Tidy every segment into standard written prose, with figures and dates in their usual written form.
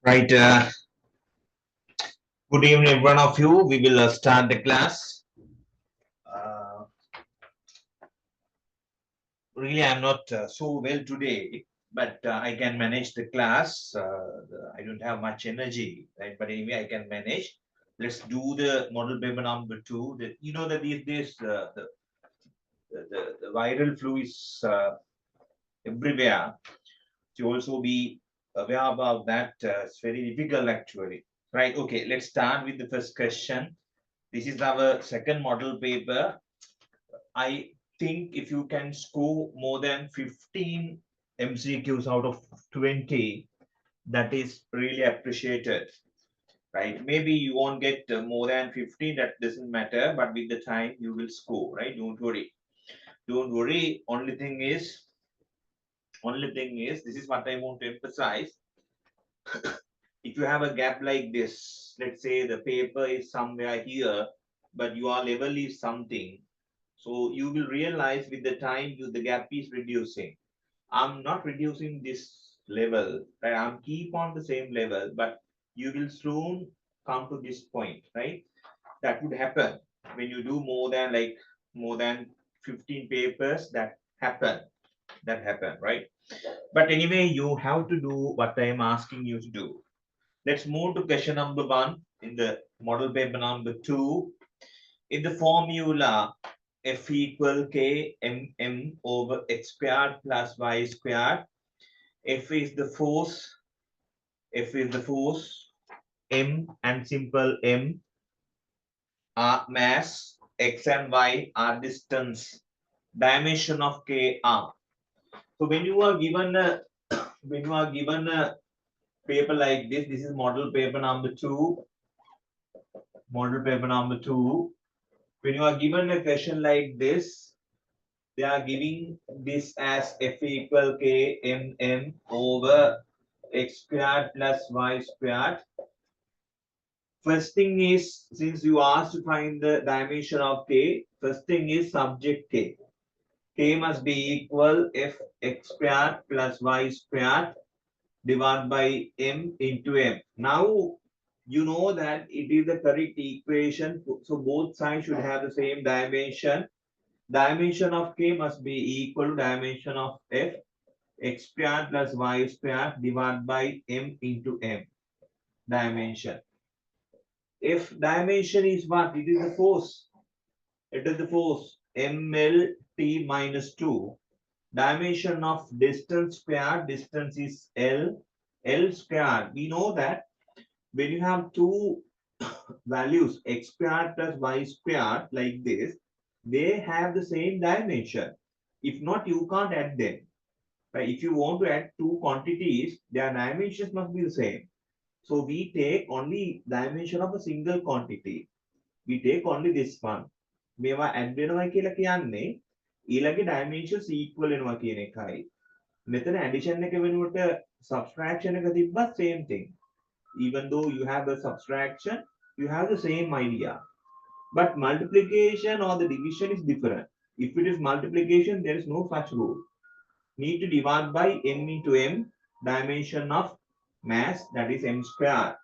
Right. Good evening, every one of you. We will start the class. Uh, really, I'm not so well today, but I can manage the class. I don't have much energy, right? But anyway, I can manage. Let's do the model paper number 2. You know that these days the viral flu is everywhere. To also be aware about that, it's very difficult actually. Right. Okay. Let's start with the first question. This is our second model paper. I think if you can score more than 15 MCQs out of 20, that is really appreciated, right? Maybe you won't get more than 15, that doesn't matter, but with the time you will score, right? Don't worry. Don't worry. Only thing is, this is what I want to emphasize. If you have a gap like this, let's say the paper is somewhere here, but your level is something. So you will realize with the time the gap is reducing. I'm not reducing this level, right? I'm keep on the same level, but you will soon come to this point, right? That would happen when you do more than 15 papers. That happen, right? But anyway, you have to do what I am asking you to do. Let's move to question number 1 in the model paper number 2. In the formula, f equal k m over x squared plus y squared. F is the force. F is the force. M and simple m are mass. X and y are distance. Dimension of k are. So when you are given a paper like this is model paper number 2. Model paper number 2. When you are given a question like this, they are giving this as f equal k m over x squared plus y squared. First thing is, since you asked to find the dimension of k, first thing is subject k. K must be equal f x squared plus y squared divided by m into m. Now you know that it is the correct equation, so both sides should have the same dimension. Dimension of k must be equal to dimension of f x squared plus y squared divided by m into m. Dimension. If dimension is what? It is the force. It is the force mlt minus 2. Dimension of distance squared. Distance is L. L squared. We know that when you have two values x squared plus y squared like this, they have the same dimension. If not, you can't add them. Right? If you want to add two quantities, their dimensions must be the same. So we take only dimension of a single quantity. We take only this one. මේවා add වෙනවා කියලා කියන්නේ ඊළඟ dimensions equal වෙනවා කියන එකයි. මෙතන addition එක වෙනුවට subtraction එක තිබ්බත් same thing. Even though you have a subtraction, you have the same idea. But multiplication or the division is different. If it is multiplication, there is no such rule. Need to divide by m into m, dimension of mass, that is m square.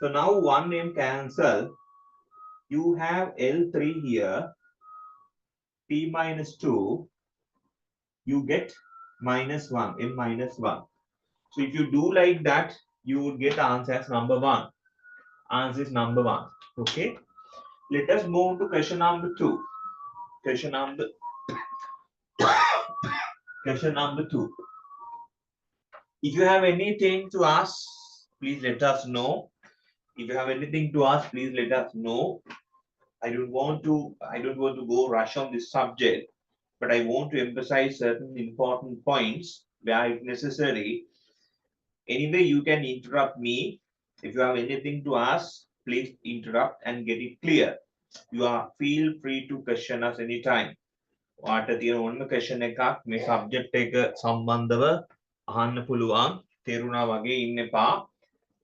So now 1m cancel. You have L3 here, p minus 2, you get minus 1, m minus 1. So if you do like that, you would get answer as number 1. Answer is number 1. Okay. Let us move to question number 2. Question number 2. If you have anything to ask, please let us know. If you have anything to ask, please let us know. I don't want to go rush on this subject, but I want to emphasize certain important points where it's necessary. Anyway, you can interrupt me. If you have anything to ask, please interrupt and get it clear. You are feel free to question us anytime. ඔයාට තියෙන ඕනම question එකක් මේ subject එක සම්බන්ධව අහන්න පුළුවන්. තේරුණා වගේ ඉන්න එපා.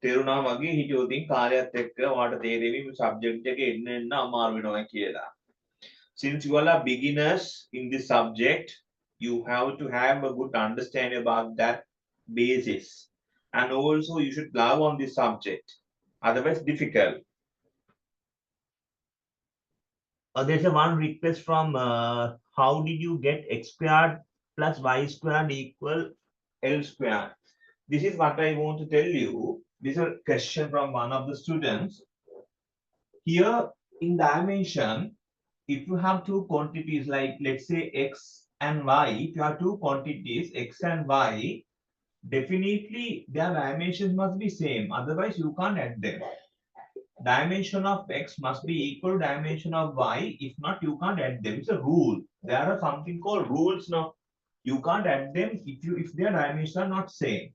තේරුණා වගේ හිටියොත් කාලයත් එක්ක ඔයාට තේරෙවි මේ subject එක එන්න අමාරු වෙනවා කියලා. Since you all are beginners in this subject, you have to have a good understanding about that basis. And also you should love on this subject. Otherwise difficult. There's a one request from how did you get x squared plus y squared equal L squared? This is what I want to tell you. This is a question from one of the students. Here in dimension, if you have two quantities like let's say x and y, if you have two quantities x and y, definitely their dimensions must be same. Otherwise, you can't add them. Dimension of x must be equal to dimension of y. If not, you can't add them. It's a rule. There are something called rules now. You can't add them if their dimensions are not same.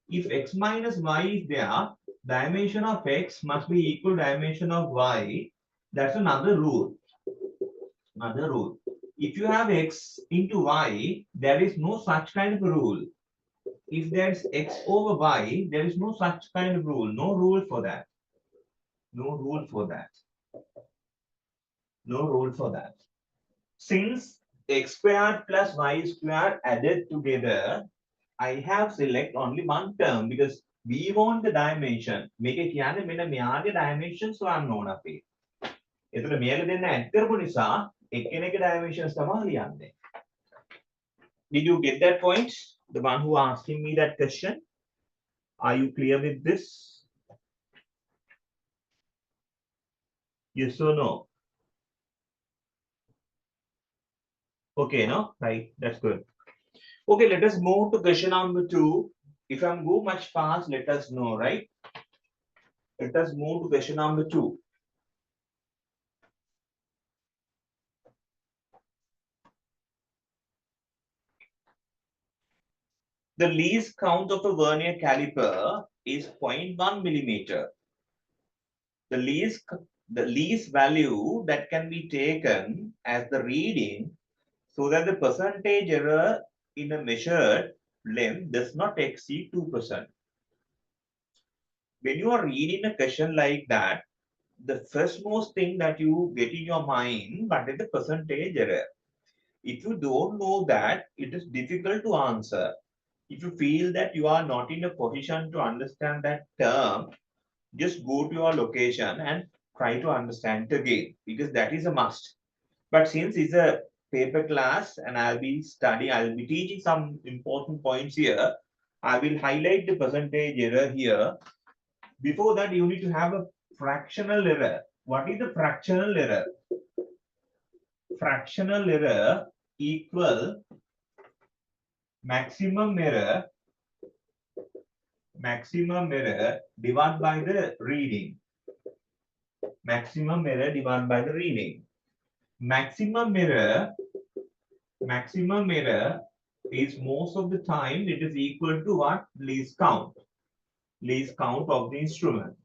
If x minus y is there, dimension of x must be equal to dimension of y. That's another rule. Another rule. If you have x into y, there is no such kind of rule. If there's x over y, there is no such kind of rule. No rule for that. No rule for that. No rule for that. Since x squared plus y squared added together, I have select only one term because we want the dimension. Make it කියන්නේ මෙන්න මෙයාගේ dimensions හොයන්න ඕන අපි. එතකොට මේක දෙන්න add කරපු නිසා එක්කෙනෙක්ගේ dimensions තමයි ලියන්නේ. Did you get that point? The one who asking me that question? Are you clear with this? Yes or no? Okay, no? Right, that's good. Okay, let us move to question number 2. If I'm go much fast, let us know, right? Let us move to question number 2. The least count of a vernier caliper is 0.1 millimeter. The least value that can be taken as the reading so that the percentage error in a measured length does not exceed 2%. When you are reading a question like that, the first most thing that you get in your mind, what is the percentage error? If you don't know that, it is difficult to answer. If you feel that you are not in a position to understand that term, just go to your location and try to understand it again, because that is a must. But since it's a paper class and I'll be teaching some important points here, I will highlight the percentage error here. Before that, you need to have a fractional error. What is the fractional error? Fractional error equal maximum error divided by the reading. Maximum error divided by the reading. Maximum error is most of the time it is equal to what? Least count. Least count of the instrument.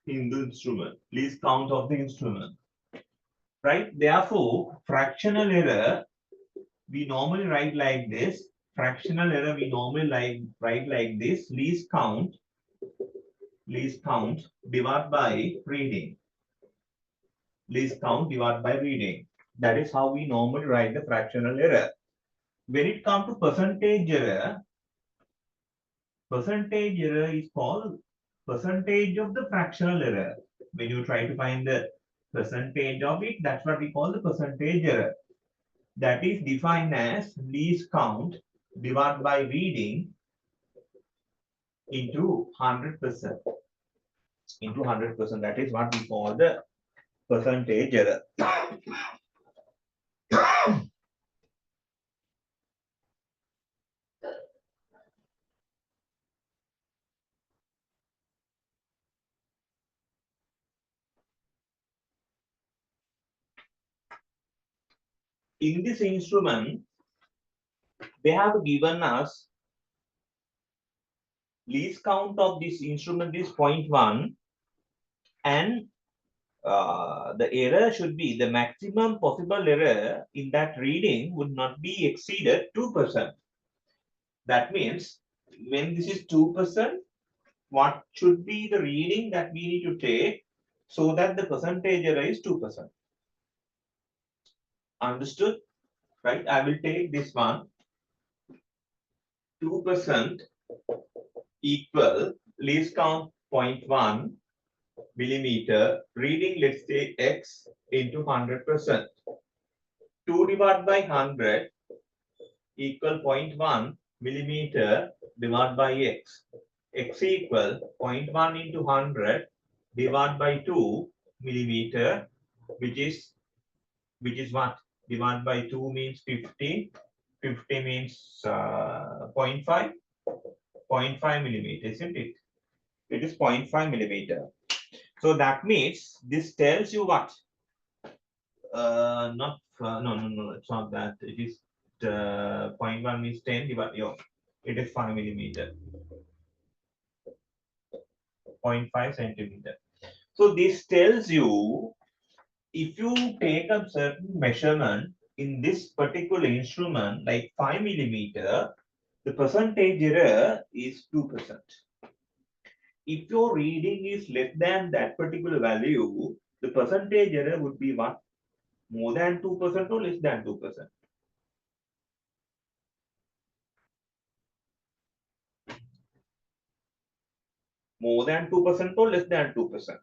Least count of the instrument. Right? Therefore, fractional error we normally write like this. Fractional error we normally write like this. Least count divided by reading. Least count divided by reading. That is how we normally write the fractional error. When it comes to percentage error is called percentage of the fractional error. When you try to find the percentage of it, that's what we call the percentage error. That is defined as least count divided by reading into 100%. Into 100%. That is what we call the percentage error. In this instrument, they have given us least count of this instrument is 0.1 and the error should be the maximum possible error in that reading would not be exceeded 2%. That means when this is 2%, what should be the reading that we need to take so that the percentage error is 2%. Understood? Right? I will take this one. 2% equal least count 0.1 millimeter, reading let's say x into 100%. 2 divided by 100 equal 0.1 millimeter divided by x. X equal 0.1 into 100 divided by 2 millimeter, which is what? Divided by 2 means 50. 50 means 0.5. 0.5 millimeter, isn't it? It is 0.5 millimeter. So that means this tells you what? Not no, it's not that. It is 0.1 means 10 divided. It is 5 millimeter. 0.5 centimeter. So this tells you if you take a certain measurement in this particular instrument, like 5 millimeter, the percentage error is 2%. If your reading is less than that particular value, the percentage error would be what? More than 2% or less than 2%? More than 2% or less than 2%?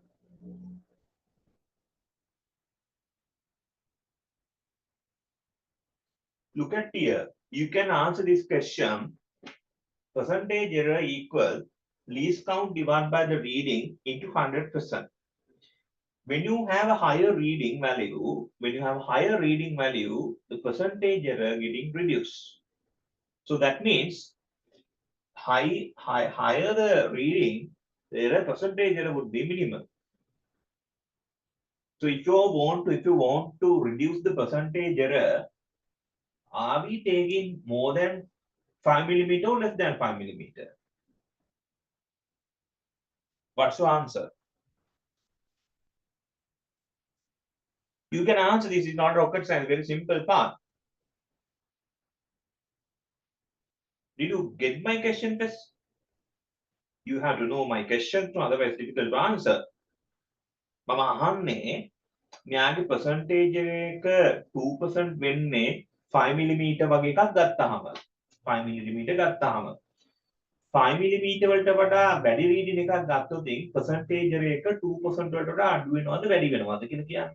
Look at here. You can answer this question. Percentage error equal least count divided by the reading into 100%. When you have a higher reading value, the percentage error getting reduced. So that means higher the reading, the error percentage error would be minimum. So if you want to reduce the percentage error, are we taking more than 5 millimeter or less than 5 millimeter? What's your answer? You can answer this. It's not rocket science. Very simple part. Did you get my question first? You have to know my question, otherwise difficult to answer. මම අහන්නේ මෙයාගේ percentage එක 2% වෙන්නේ 5 mm වගේ එකක් ගත්තාම 5 mm ගත්තාම 5 mm වලට වඩා වැඩි රීඩින් එකක් ගත්තොත් percentage එක 2% වලට වඩා අඩු වෙනවද වැඩි වෙනවද කියලා කියන්න.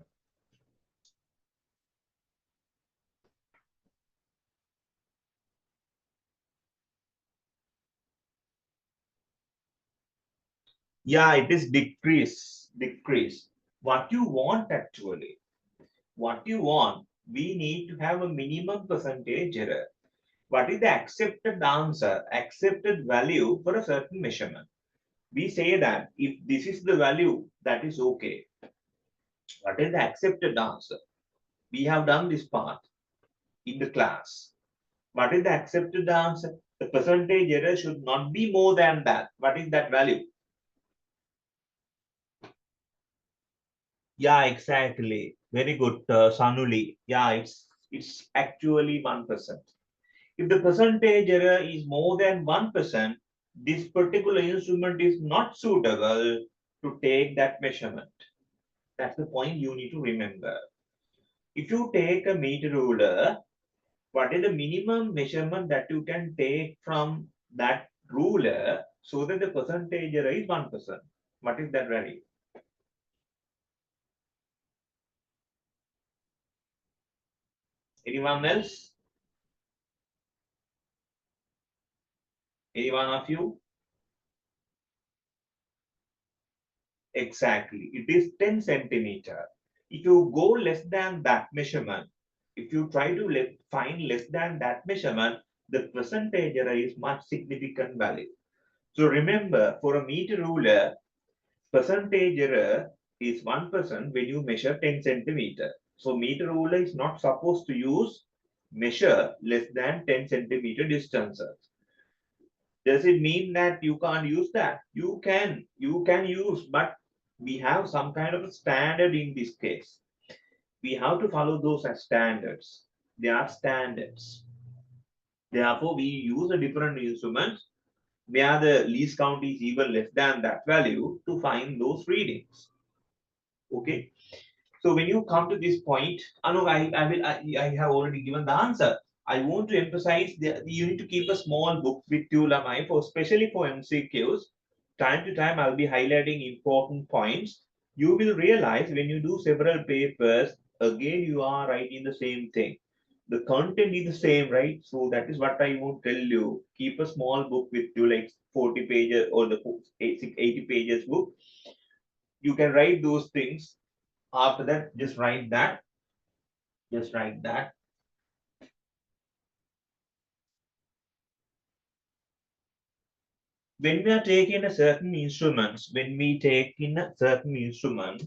Yeah, it is decrease. What you want actually, we need to have a minimum percentage error. What is the accepted answer, accepted value for a certain measurement? We say that if this is the value, that is okay. What is the accepted answer? We have done this part in the class. What is the accepted answer? The percentage error should not be more than that. What is that value? Yeah, exactly. Very good, Sanuli. Yeah, it's actually 1%. If the percentage error is more than 1%, this particular instrument is not suitable to take that measurement. That's the point you need to remember. If you take a meter ruler, what is the minimum measurement that you can take from that ruler so that the percentage error is 1%? What is that value? Anyone else? Any one of you? Exactly. It is 10 centimeter. If you go less than that measurement, if you try to find less than that measurement, the percentage error is much significant value. So remember, for a meter ruler, percentage error is 1% when you measure 10 centimeter. So meter ruler is not supposed to measure less than 10 centimeter distances. Does it mean that you can't use that? You can use, but we have some kind of a standard in this case. We have to follow those as standards. They are standards. Therefore, we use a different instruments where the least count is even less than that value to find those readings. Okay. So when you come to this point, Anu, I have already given the answer. I want to emphasize that you need to keep a small book with you, Lamai, for especially for MCQs. Time to time, I'll be highlighting important points. You will realize when you do several papers, again, you are writing the same thing. The content is the same, right? So that is what I want to tell you. Keep a small book with you, like 40 pages or the 80 pages book. You can write those things. After that, just write that. Just write that. When we are taking a certain instruments, when we take in a certain instrument,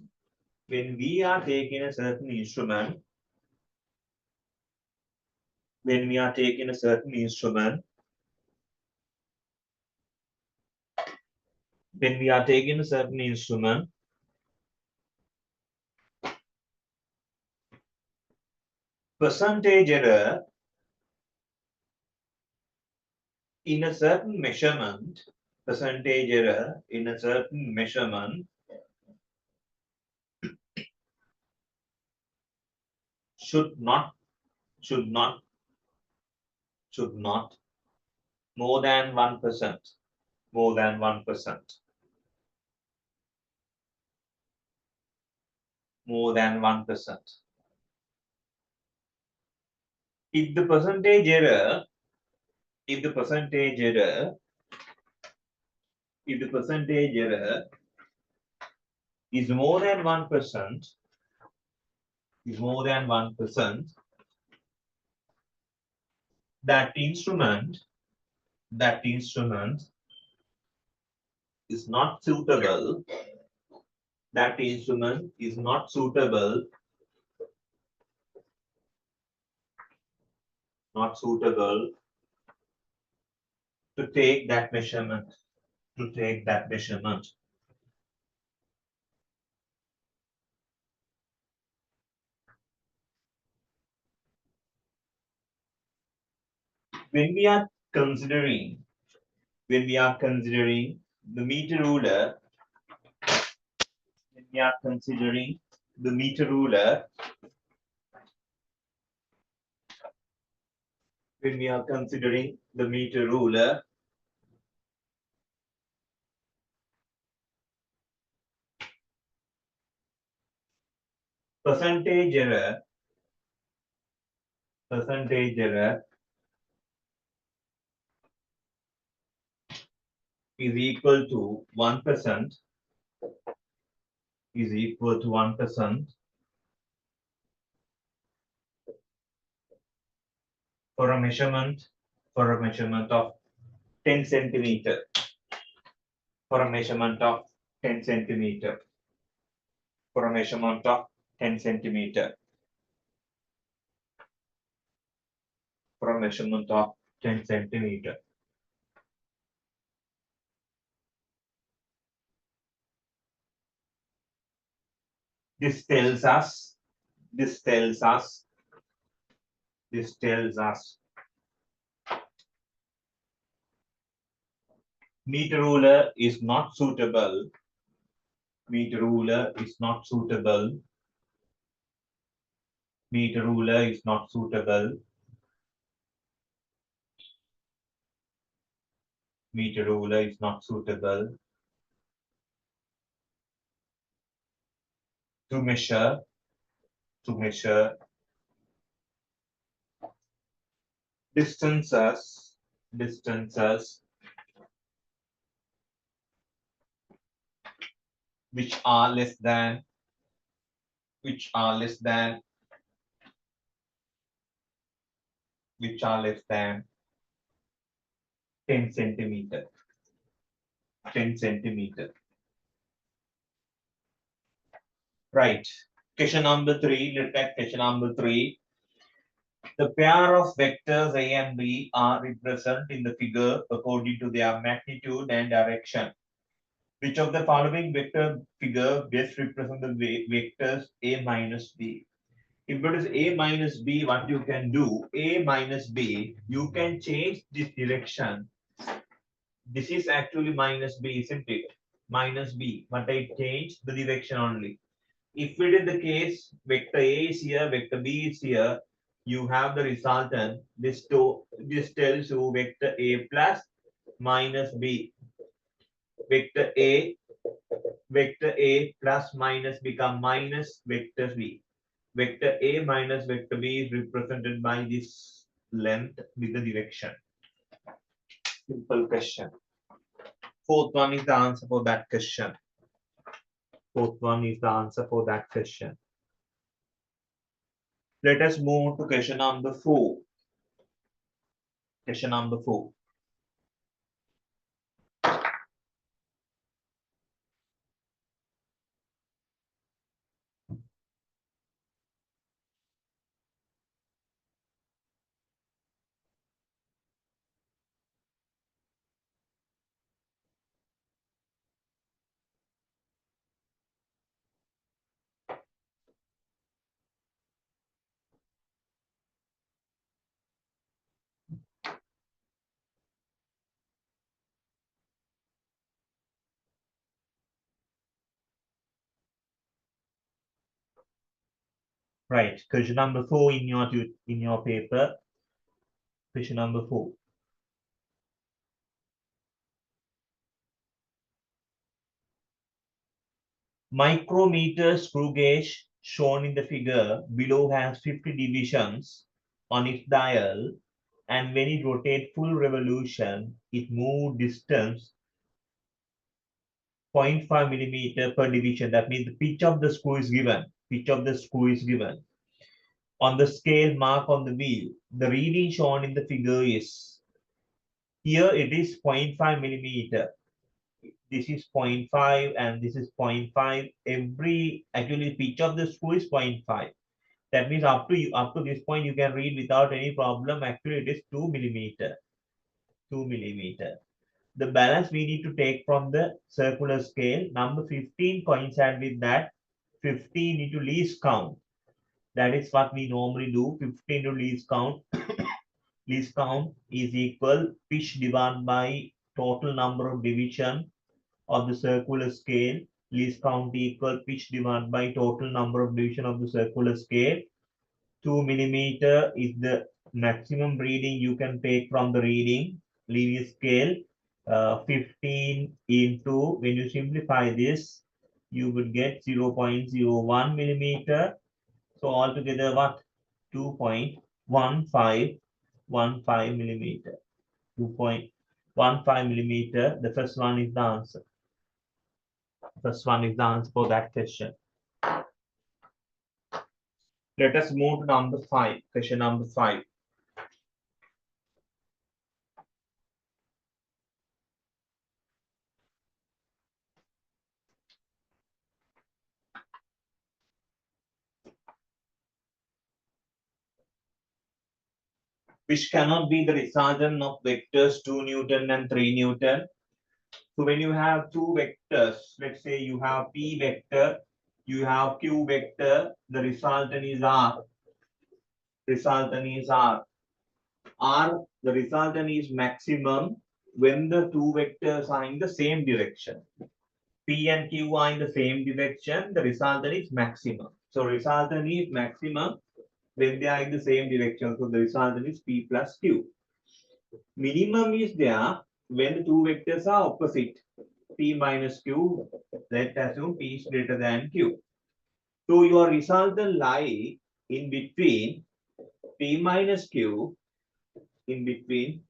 when we are taking a certain instrument, when we are taking a certain instrument, when we are taking a certain instrument, percentage error in a certain measurement, percentage error in a certain measurement should not, should not, should not more than 1%, more than 1%, more than 1%. If the percentage error, if the percentage error, if the percentage error is more than 1%, is more than 1%, that instrument, that instrument is not suitable, that instrument is not suitable, not suitable to take that measurement, to take that measurement. When we are considering, when we are considering the meter ruler, when we are considering the meter ruler, when we are considering the meter ruler, percentage error, percentage error is equal to 1%, is equal to 1% for a measurement, for a measurement of 10 centimeter, for a measurement of 10 centimeter, for a measurement of 10 centimeter, for a measurement of 10 centimeter. This tells us, this tells us, this tells us meter ruler is not suitable, meter ruler is not suitable, meter ruler is not suitable, meter ruler is not suitable to measure, to measure distances, distances which are less than, which are less than, which are less than 10 centimeter, 10 centimeter. Right. Question number 3, look at question number 3. The pair of vectors A and B are represented in the figure according to their magnitude and direction. Which of the following vector figure best represent the vectors A minus B? If it is A minus B, what you can do, A minus B, you can change this direction. This is actually minus B, isn't it? Minus B, but I changed the direction only. If it is the case, vector A is here, vector B is here, you have the resultant. This tells you vector A plus minus B. Vector A plus minus become minus vector B. Vector A minus vector B is represented by this length with the direction. Simple question. Fourth one is the answer for that question. Fourth one is the answer for that question. Let us move to question number 4. Question number 4. Right. Question number 4 in your paper. Question number 4. Micrometer screw gauge shown in the figure below has 50 divisions on its dial, and when it rotates full revolution, it moves distance 0.5 millimeter per division. That means the pitch of the screw is given. Pitch of the screw is given. On the scale marked on the wheel, the reading shown in the figure is, here it is 0.5 millimeter. This is 0.5 and this is 0.5. Actually pitch of the screw is 0.5. That means up to this point you can read without any problem. Actually it is 2 millimeter. 2 millimeter. The balance we need to take from the circular scale. Number 15 coincide with that. 15 into least count. That is what we normally do. 15 to least count. Least count is equal pitch divided by total number of division of the circular scale. Least count equal pitch divided by total number of division of the circular scale. 2 millimeter is the maximum reading you can take from the reading linear scale. 15 into, when you simplify this, you would get 0.01 millimeter. So altogether what? 2.15 millimeter. 2.15 millimeter. The first one is the answer. First one is the answer for that question. Let us move to number 5. Question number 5. Which cannot be the resultant of vectors 2 Newton and 3 Newton. So when you have two vectors, let's say you have P vector, you have Q vector, the resultant is R. Resultant is R. R, the resultant is maximum when the two vectors are in the same direction. P and Q are in the same direction, the resultant is maximum. So resultant is maximum when they are in the same direction. So the resultant is P plus Q. Minimum is there when the two vectors are opposite. P minus Q, let's assume P is greater than Q. So your resultant lie in between P minus Q, in between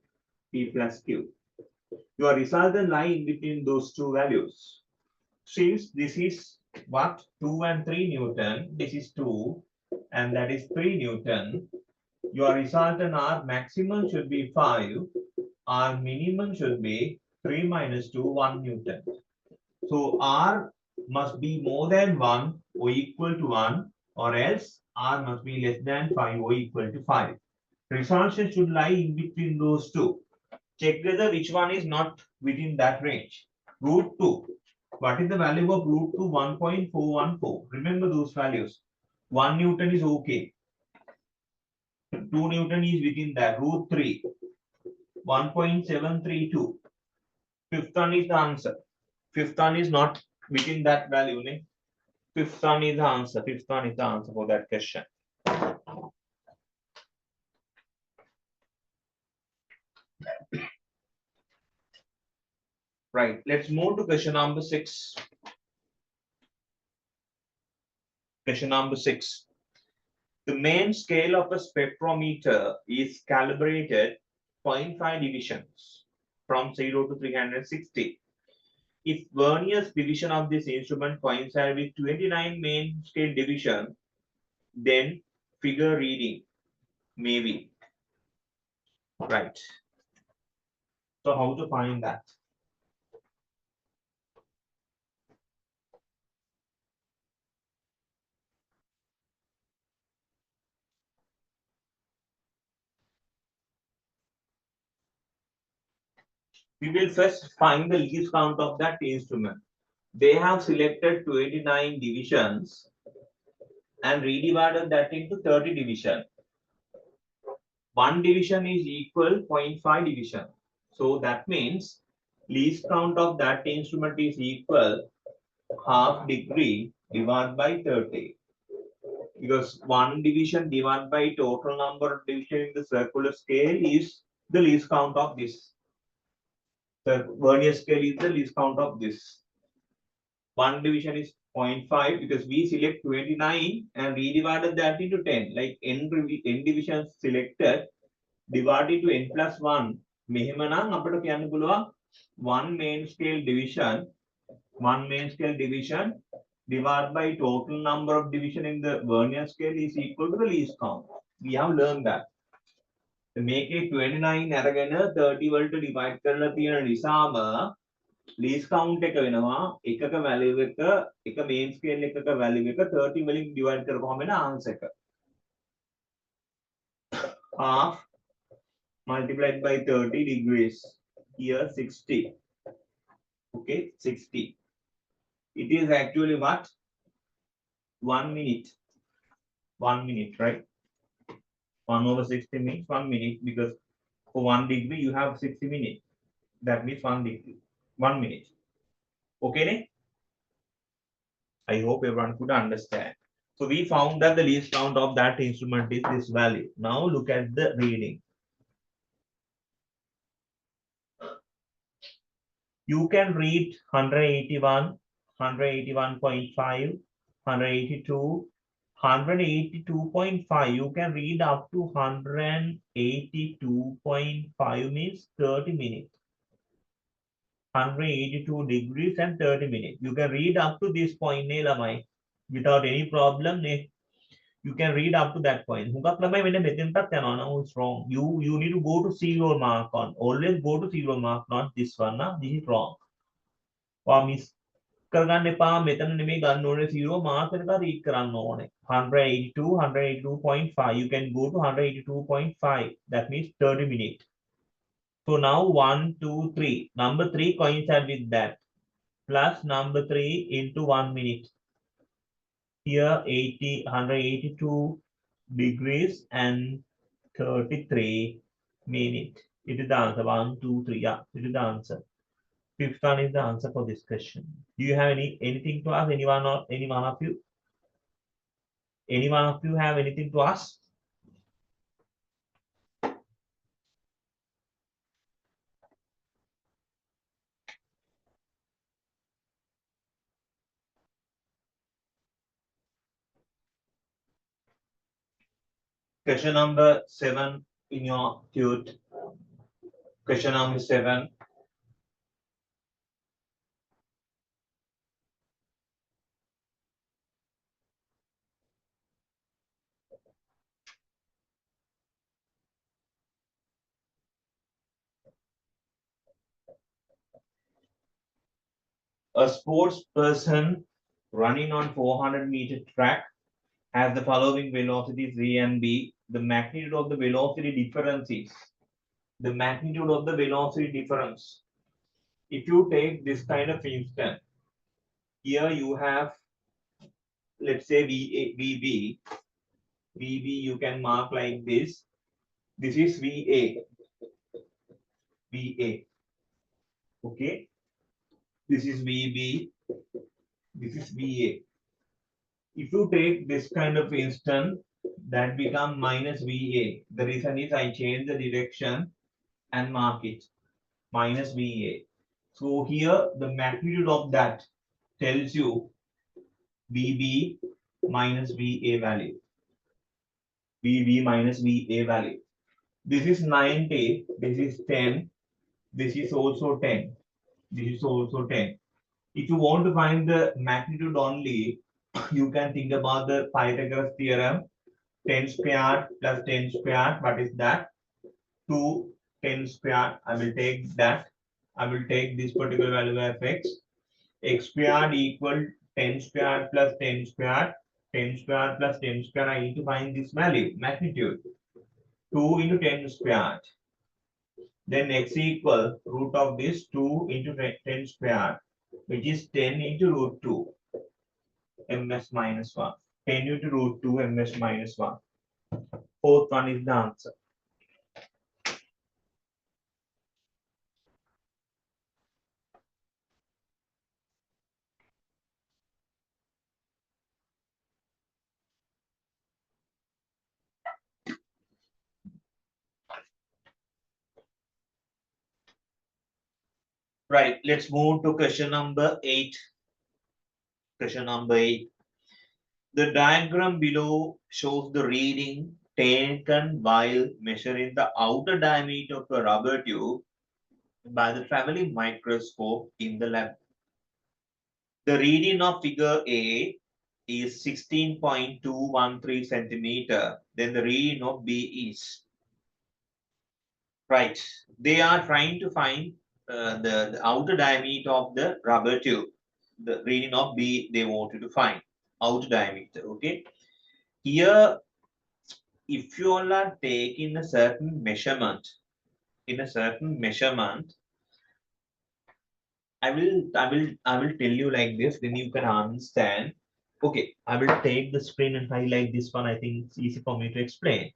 P plus Q. Your resultant lie in between those two values. Since this is what? 2 and 3 Newton, this is 2 and that is 3 Newton. Your resultant R maximum should be 5, R minimum should be 3 minus 2, 1 Newton. So R must be more than 1 or equal to 1, or else R must be less than 5 or equal to 5. Resultant should lie in between those two. Check whether which one is not within that range. Root 2. What is the value of root 2? 1.414. Remember those values. 1 Newton is okay. 2 Newton is within that. Root 3. 1.732. Fifth one is the answer. Fifth one is not within that value. Ne? Fifth one is the answer. Fifth one is the answer for that question. Right. Let's move to question number 6. Question number 6. The main scale of a spectrometer is calibrated 0.5 divisions from 0 to 360. If Verniers division of this instrument coincide with 29 main scale division, then figure reading may be. Right. So how to find that? We will first find the least count of that instrument. They have selected 29 divisions and redivided that into 30 division. One division is equal 0.5 division. So that means least count of that instrument is equal half degree divided by 30. Because one division divided by total number of division in the circular scale is the least count of this. The vernier scale is the least count of this. One division is 0.5 because we select 29 and redivided that into 10. Like n division selected divided to n plus 1. මෙහෙමනම් අපිට කියන්න පුළුවන් one main scale division divided by total number of division in the vernier scale is equal to the least count. We have learned that. මේකේ 29 අරගෙන 30 වලට divide කරලා තියෙන නිසාම least count එක වෙනවා එකක value එක එක main scale එකක value එක 30 වලින් divide කරපුවම වෙන answer එක. Half multiplied by 30 degrees. Here 60. Okay, 60. It is actually what? 1 minute. 1 minute, right? 1 over 60 means 1 minute because for 1 degree you have 60 minutes. That means 1 degree. 1 minute. Okay, ne? I hope everyone could understand. So we found that the least count of that instrument is this value. Now look at the reading. You can read 181, 181.5, 182, 182.5. You can read up to 182.5 means 30 minutes. 182 degrees and 30 minutes. You can read up to this point without any problem. You can read up to that point. No, it's wrong. You need to go to 0 mark on. Always go to 0 mark, not this one. This is wrong. Miss කරගන්න එපා මෙතන නෙමෙයි ගන්න ඕනේ 0 Mark එක read කරන්න ඕනේ 182 182.5 you can go to 182.5 that means 30 minutes. So now 1 2 3 number 3 coincide with that plus number 3 into 1 minute. Here 182 degrees and 33 minutes. It is the answer. 1 2 3. Yeah, it is the answer. Fifth one is the answer for this question. Do you have anything to ask? Anyone or any one of you? Any one of you have anything to ask? Question number 7 in your tute. Question number 7. A sports person running on 400-meter track has the following velocities V and B. The magnitude of the velocity difference is the magnitude of the velocity difference. If you take this kind of instant, here you have, let's say VB you can mark like this. This is VA. Okay. This is VB. This is VA. If you take this kind of instant, that becomes minus VA. The reason is I change the direction and mark it minus VA. So here the magnitude of that tells you VB minus VA value. VB minus VA value. This is 90, this is 10, this is also 10, this is also 10. If you want to find the magnitude only, you can think about the Pythagoras theorem. 10 squared plus 10 squared, what is that? 2, 10 squared, I will take that. I will take this particular value of x. X squared equal 10 squared plus 10 squared. 10 squared plus 10 squared, I need to find this value, magnitude. 2 into 10 squared. Then x equal root of this 2 into 10 squared, which is 10 into root 2, ms minus 1. 10 into root 2, ms minus 1. Fourth one is the answer. Right, let's move to question number 8. Question number 8. The diagram below shows the reading taken while measuring the outer diameter of a rubber tube by the traveling microscope in the lab. The reading of figure A is 16.213 centimeter. Then the reading of B is, right. They are trying to find the outer diameter of the rubber tube. The reading of B they wanted to find outer diameter. Okay. Here, if you all are taking a certain measurement, I will tell you like this, then you can understand. Okay, I will take the screen and highlight this one. I think it's easy for me to explain.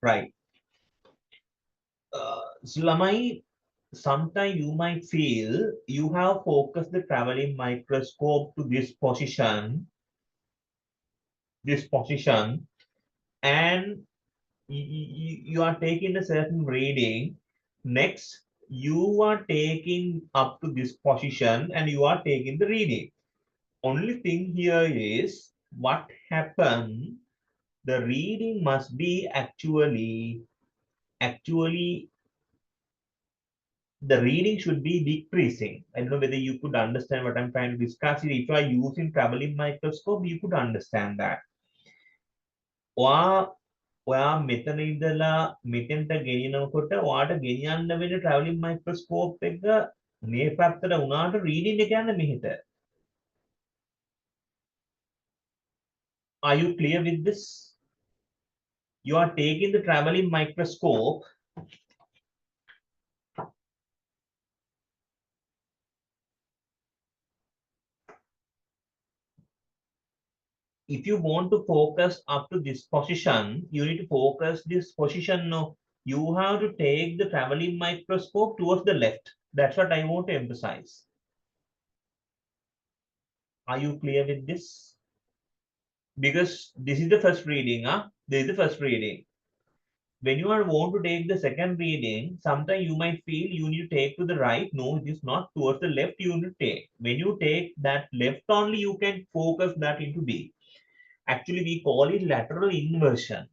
Right. So Lamai, sometimes you might feel you have focused the traveling microscope to this position, and you are taking a certain reading. Next, you are taking up to this position and you are taking the reading. Only thing here is what happened. The reading must be actually the reading should be decreasing. I don't know whether you could understand what I'm trying to discuss. If you are using traveling microscope, you could understand that. ඔයා මෙතන ඉඳලා මෙතෙන්ට ගෙනියනකොට ඔයාට ගෙනියන්න වෙන traveling microscope එක මේ පැත්තට උනාට reading එක යන්නේ මෙහෙට. Are you clear with this? You are taking the traveling microscope if you want to focus up to this position, you need to focus this position. No, you have to take the traveling microscope towards the left. That's what I want to emphasize. Are you clear with this? Because this is the first reading. This is the first reading. When you are want to take the second reading, sometimes you might feel you need to take to the right. No, it is not towards the left. You need to take. When you take that left only, you can focus that into B. Actually, we call it lateral inversion.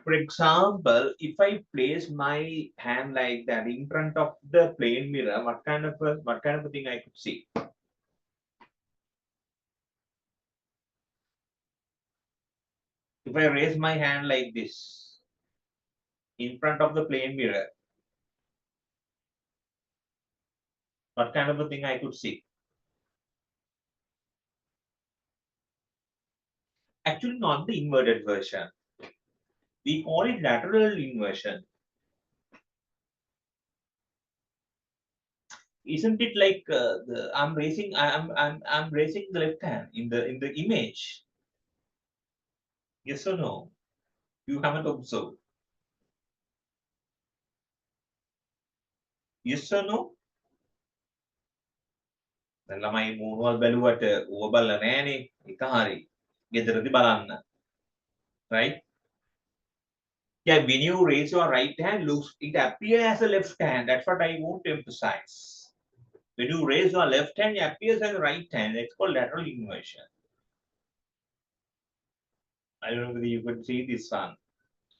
For example, if I place my hand like that in front of the plane mirror, what kind of a thing I could see? If I raise my hand like this in front of the plane mirror, what kind of a thing I could see? Actually, not the inverted version. We call it lateral inversion. Isn't it like I'm raising the left hand in the image? Yes or no? You haven't observed. Yes or no? දැන් ළමයි මූණවල් බැලුවට ඌව බලලා නෑනේ. එක හරි. ගෙදරදී බලන්න. Right? Yeah, when you raise your right hand, looks it appears as a left hand. That's what I want to emphasize. When you raise your left hand, it appears as a right hand. It's called lateral inversion. I don't know whether you could see this one.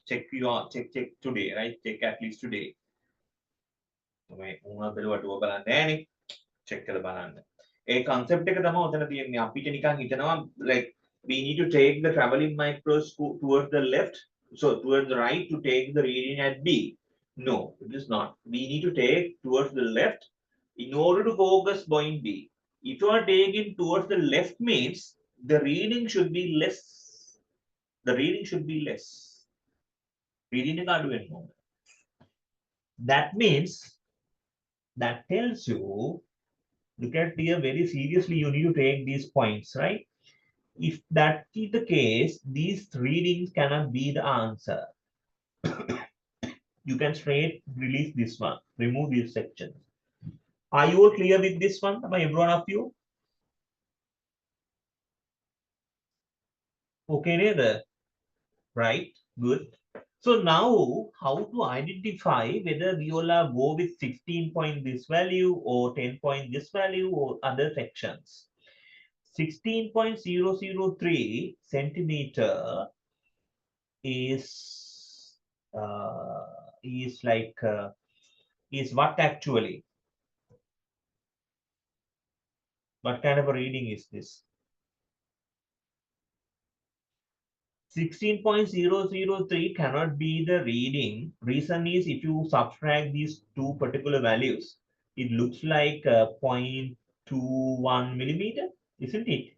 Check today, right? Check at least today. Check the A concept එක තමයි උතන තියෙන්නේ. අපිට නිකන් හිතනවා like we need to take the traveling microscope towards the left, so towards the right to take the reading at B. No, it is not. We need to take towards the left in order to focus point B. If you are taking towards the left means the reading should be less. The reading should be less. Reading එක අඩු වෙන්න ඕන. That means that tells you, look at here very seriously, you need to take these points, right? If that is the case, these readings cannot be the answer. You can straight release this one, remove these sections. Are you all clear with this one? Am I everyone of you? Okay, neither. Right, good. So now how to identify whether we all go with 16 point this value or 10 point this value or other sections. 16.003 centimeter is like is what actually? What kind of a reading is this? 16.003 cannot be the reading. Reason is if you subtract these two particular values, it looks like 0.21 millimeter, isn't it?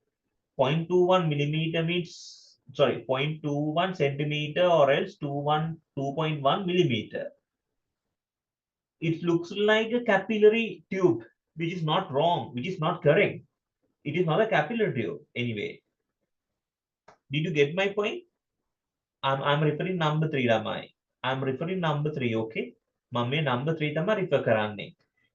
0.21 millimeter means, sorry, 0.21 centimeter or else 2.1 millimeter. It looks like a capillary tube, which is not wrong, which is not correct. It is not a capillary tube anyway. Did you get my point? I'm referring number 3 lamai. I'm referring number 3, okay? මම මේ number 3 තමයි refer කරන්නේ.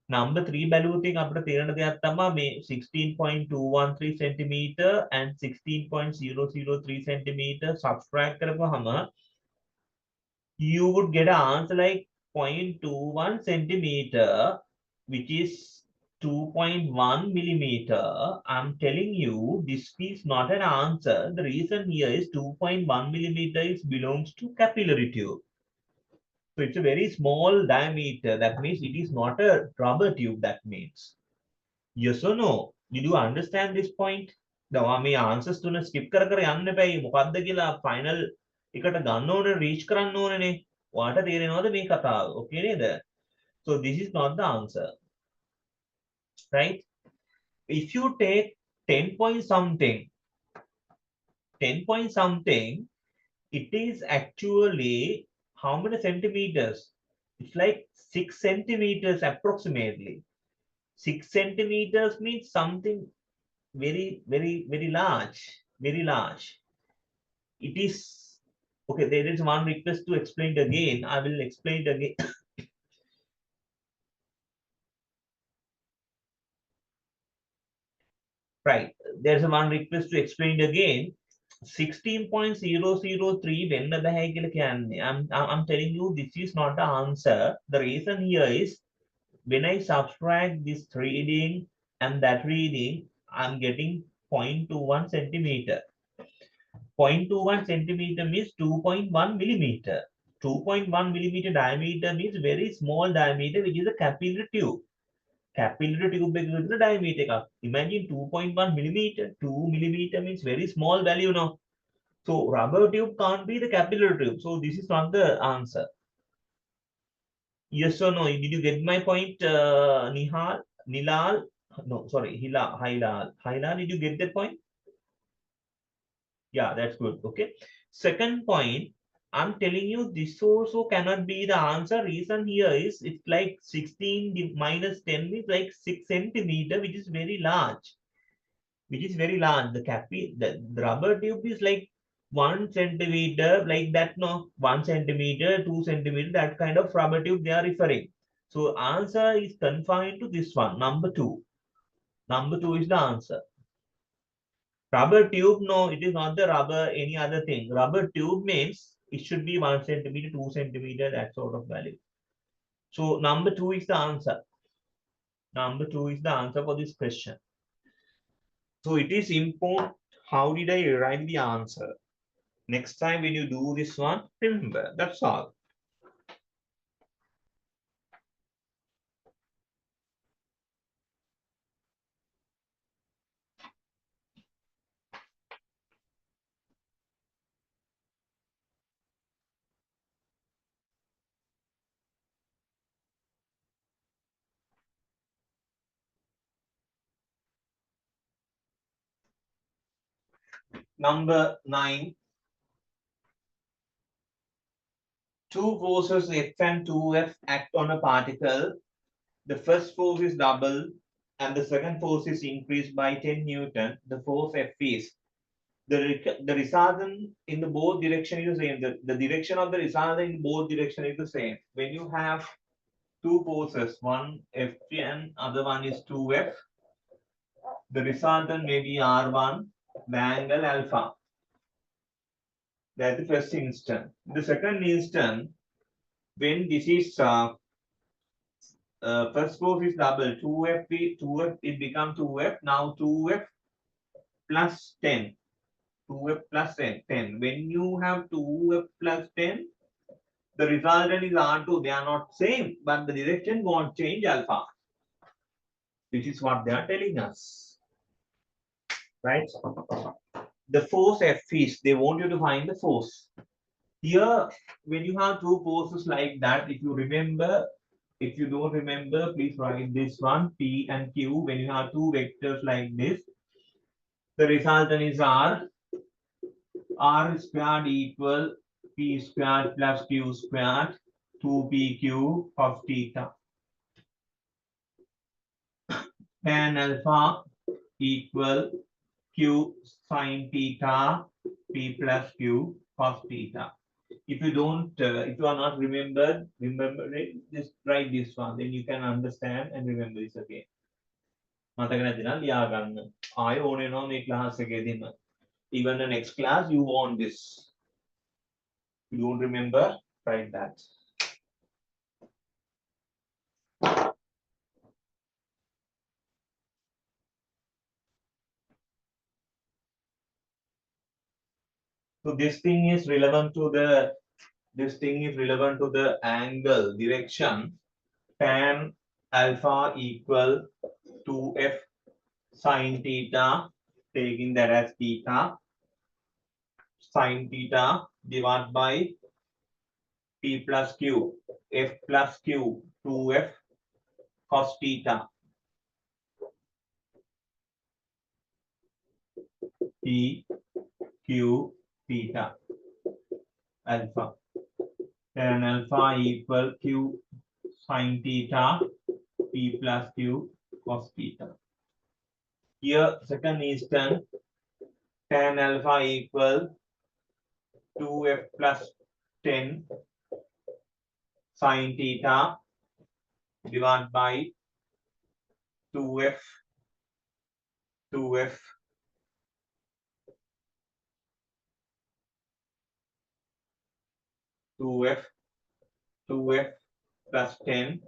Number 3 බැලුවොත් අපිට තේරෙන දෙයක් තමයි මේ 16.213 centimeter and 16.003 centimeter subtract කරපුවාම you would get an answer like 0.21 centimeter, which is 2.1 millimeter. I'm telling you, this is not an answer. The reason here is 2.1 millimeter is belongs to capillary tube. So it's a very small diameter. That means it is not a rubber tube. That means. Yes or no? Did you understand this point? The මේ answers තුන skip කර කර යන්න එපයි. මොකද්ද කියලා final එකට ගන්න ඕනේ, reach කරන්න ඕනේනේ. ඔයාට තේරෙනවද මේ කතාව? Okay නේද? So this is not the answer. Right? If you take 10 point something, it is actually how many centimeters? It's like 6 centimeters approximately. 6 centimeters means something very, very, very large. Very large. It is okay. There is one request to explain it again. I will explain it again. Right. There's one request to explain it again. 16.003 වෙන්න බෑ කියලා කියන්නේ. I'm telling you this is not the answer. The reason here is when I subtract this reading and that reading, I'm getting 0.21 centimeter. 0.21 centimeter means 2.1 millimeter. 2.1 millimeter diameter means very small diameter, which is a capillary tube. Capillary tube the diameter. Imagine 2.1 millimeter. 2 millimeter means very small value now. So rubber tube can't be the capillary tube. So this is not the answer. Yes or no? Did you get my point, Nihal? Nilal? No, sorry, Hilal, did you get that point? Yeah, that's good. Okay. Second point, I'm telling you this also cannot be the answer. Reason here is it's like 16 minus 10 is like 6 centimeter, which is very large. The rubber tube is like 1 centimeter, like that, no, 1 centimeter, 2 centimeter, that kind of rubber tube they are referring. So answer is confined to this one, number 2. Number 2 is the answer. Rubber tube, no, it is not the rubber, any other thing. Rubber tube means It should be 1 centimeter, 2 centimeter, that sort of value. So number 2 is the answer. Number 2 is the answer for this question. So it is important. How did I write the answer? Next time when you do this one, remember, that's all. Number 9. Two forces F and 2F act on a particle. The first force is double and the second force is increased by 10 Newton. The force F is. The resultant in the both direction is the same. The direction of the resultant in both direction is the same. When you have two forces, one F and other one is 2F, the resultant may be R1, the angle alpha. That's the first instant. The second instant, when this is first force is double, 2F, it becomes 2F. Now 2F plus 10. 2F plus 10. When you have 2F plus 10, the resultant is R2. They are not same, but the direction won't change alpha, which is what they are telling us. Right? The force F is, they want you to find the force. Here, when you have two forces like that, if you remember, if you don't remember, please write this one, P and Q. When you have two vectors like this, the resultant is R. R squared equal P squared plus Q squared 2PQ of theta. Tan alpha equal Q sine theta P plus Q cos theta. If you don't, if you are not remember it, just write this one. Then you can understand and remember this again. මතක නැතිනම් ලියා ගන්න. ආයෙ ඕන වෙනවා මේ class එකේදීම. Even the next class you want this. You don't remember, write that. So this thing is relevant to the angle direction. Tan alpha equal 2F sine theta, taking that as theta, sine theta divided by P plus Q, F plus Q, 2F cos theta. P Q theta alpha. Tan alpha equal Q sine theta P plus Q cos theta. Here second instant, tan alpha equal 2F plus 10 sine theta divided by 2F 2F 2F plus 10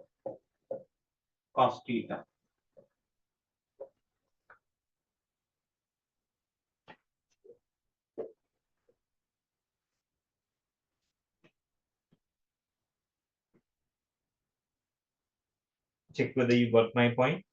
cos theta. Check whether you got my point.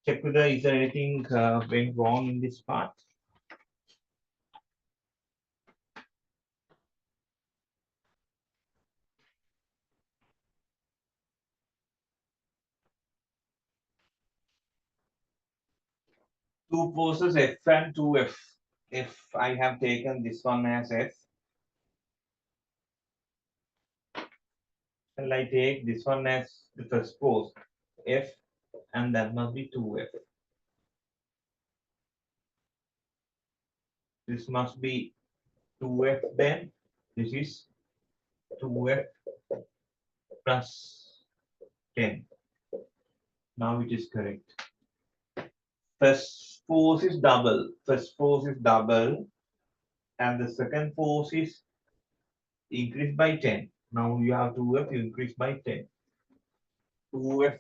Check whether is there anything went wrong in this part. Two forces F and 2F. If I have taken this one as F, and I take this one as the first force F, and that must be 2F. This must be 2F then. This is 2F plus 10. Now it is correct. First force is double. First force is double. And the second force is increased by 10. Now you have 2F increased by 10. 2F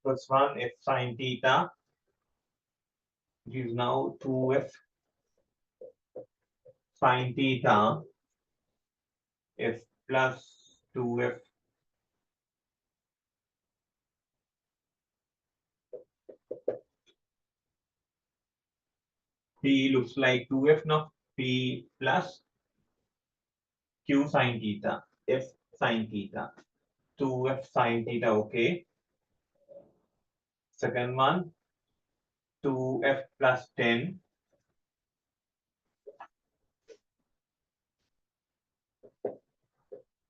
plus 1 F sine theta. It is now 2F sine theta F plus 2F P looks like 2F now. P plus Q sine theta F sine theta. 2F sine theta, okay. Second one, 2F plus 10.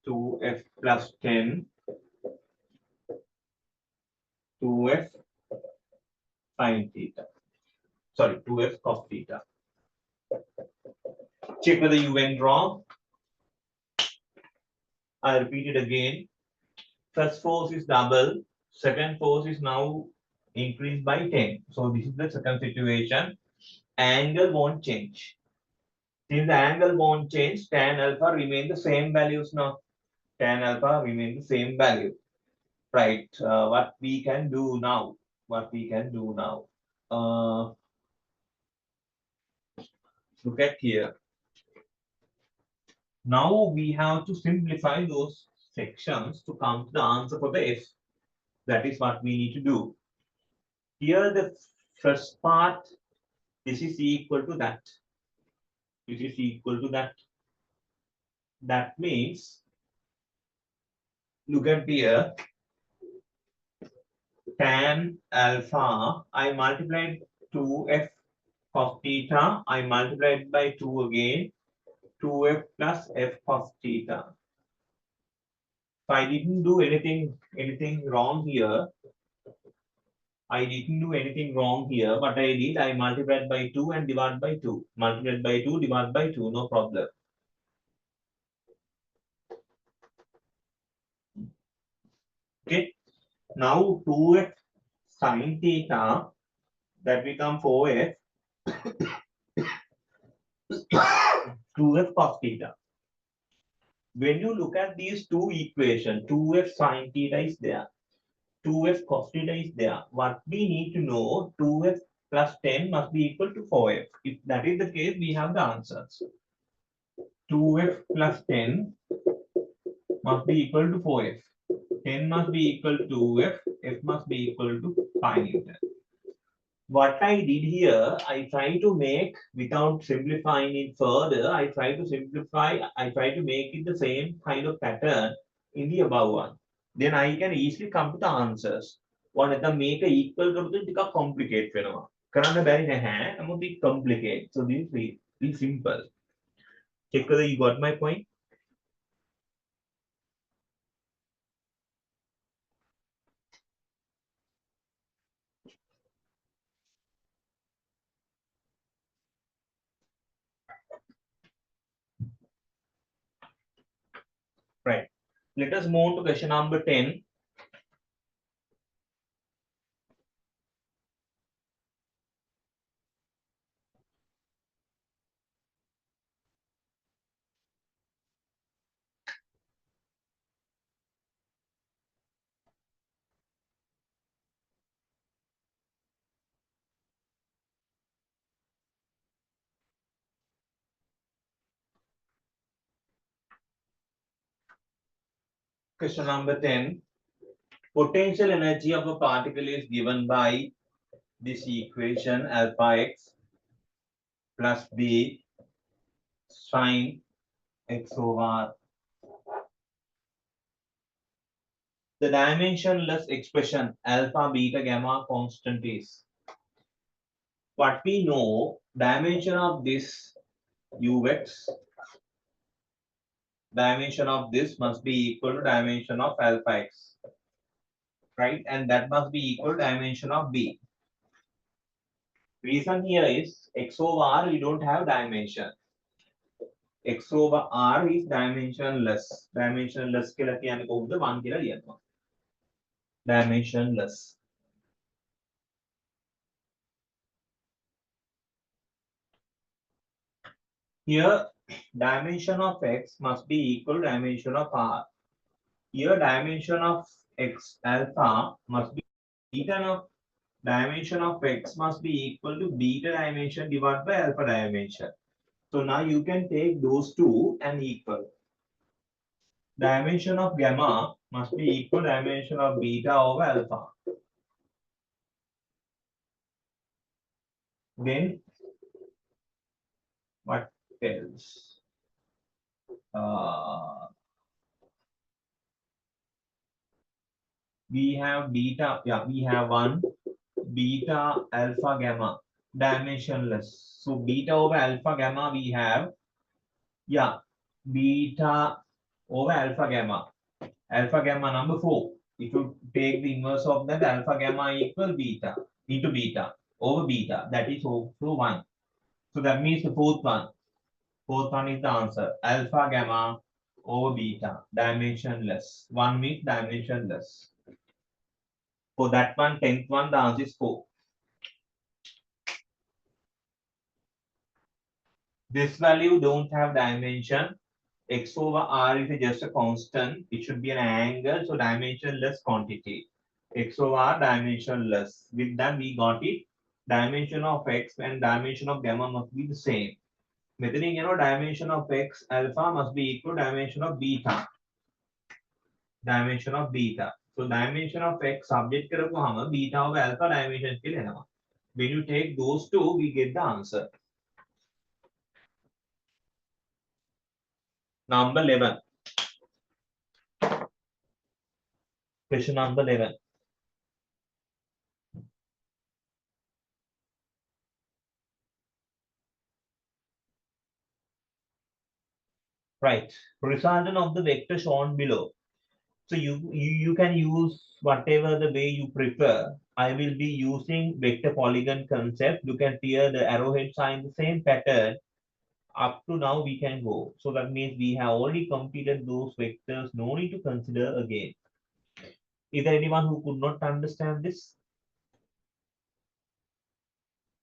2F plus 10. 2F sine theta. Sorry, 2F cos theta. Check whether you went wrong. I repeat it again. First force is double. Second force is now increased by 10. So this is the second situation. Angle won't change. Since the angle won't change, tan alpha remain the same values now. Tan alpha remain the same value. Right. What we can do now? What we can do now? Look at here. Now we have to simplify those sections to come to the answer for the F. That is what we need to do. Here the first part, this is equal to that. This is equal to that. That means, look at here, tan alpha, I multiplied 2F cos theta, I multiplied by 2 again, 2F plus F cos theta. So I didn't do anything wrong here. I didn't do anything wrong here. What I did, I multiplied by 2 and divide by 2. Multiplied by 2, divide by 2, no problem. Okay. Now 2F sine theta, that become 4F. 2F cos theta. When you look at these two equations, 2F sine theta is there. 2F cos theta is there. What we need to know, 2F plus 10 must be equal to 4F. If that is the case, we have the answers. 2F plus 10 must be equal to 4F. 10 must be equal to F. F must be equal to 5 Newton. What I did here, I try to make, without simplifying it further, I try to simplify, I try to make it the same kind of pattern in the above one. Then I can easily come to the answers. One of them make a equal to complicate phenomena. Karana bari naha, I'm bit complicate. So this is really simple. Check whether you got my point. Right. Let us move on to question number 10. Question number 10. Potential energy of a particle is given by this equation alpha x plus b sine x over the dimensionless expression alpha, beta, gamma constant is what we know. Dimension of this ux, dimension of this must be equal to dimension of alpha x, right? And that must be equal to dimension of b. Reason here is x over r we don't have dimension. X over r is dimensionless. Dimensionless කියලා කියන්නේ කොහොමද? 1 කියලා ලියනවා. Dimensionless. Here dimension of x must be equal to dimension of r. Here dimension of x alpha must be beta of dimension of x must be equal to beta dimension divided by alpha dimension. So now you can take those two and equal. Dimension of gamma must be equal to dimension of beta over alpha. Then what else? We have beta, yeah, we have one beta alpha gamma dimensionless. So beta over alpha gamma we have, yeah, beta over alpha gamma. Alpha gamma number 4. If you take the inverse of that, alpha gamma equal beta into beta over beta, that is also 1. So that means the fourth one. Fourth one is the answer. Alpha gamma over beta dimensionless. 1 means dimensionless. For that one, 10th one, the answer is 4. This value don't have dimension. X over r is just a constant. It should be an angle, so dimensionless quantity. X over r dimensionless. With that, we got it. Dimension of x and dimension of gamma must be the same. Meaning, dimension of x alpha must be equal to dimension of beta. Dimension of beta. So dimension of x subject කරපුවාම beta over alpha dimension කියලා එනවා. When you take those two, we get the answer. Number 11. Question number 11. Right. Resultant of the vector shown below. So you can use whatever the way you prefer. I will be using vector polygon concept. Look at here, the arrowheads are in the same pattern. Up to now we can go. So that means we have already completed those vectors. No need to consider again. Is there anyone who could not understand this?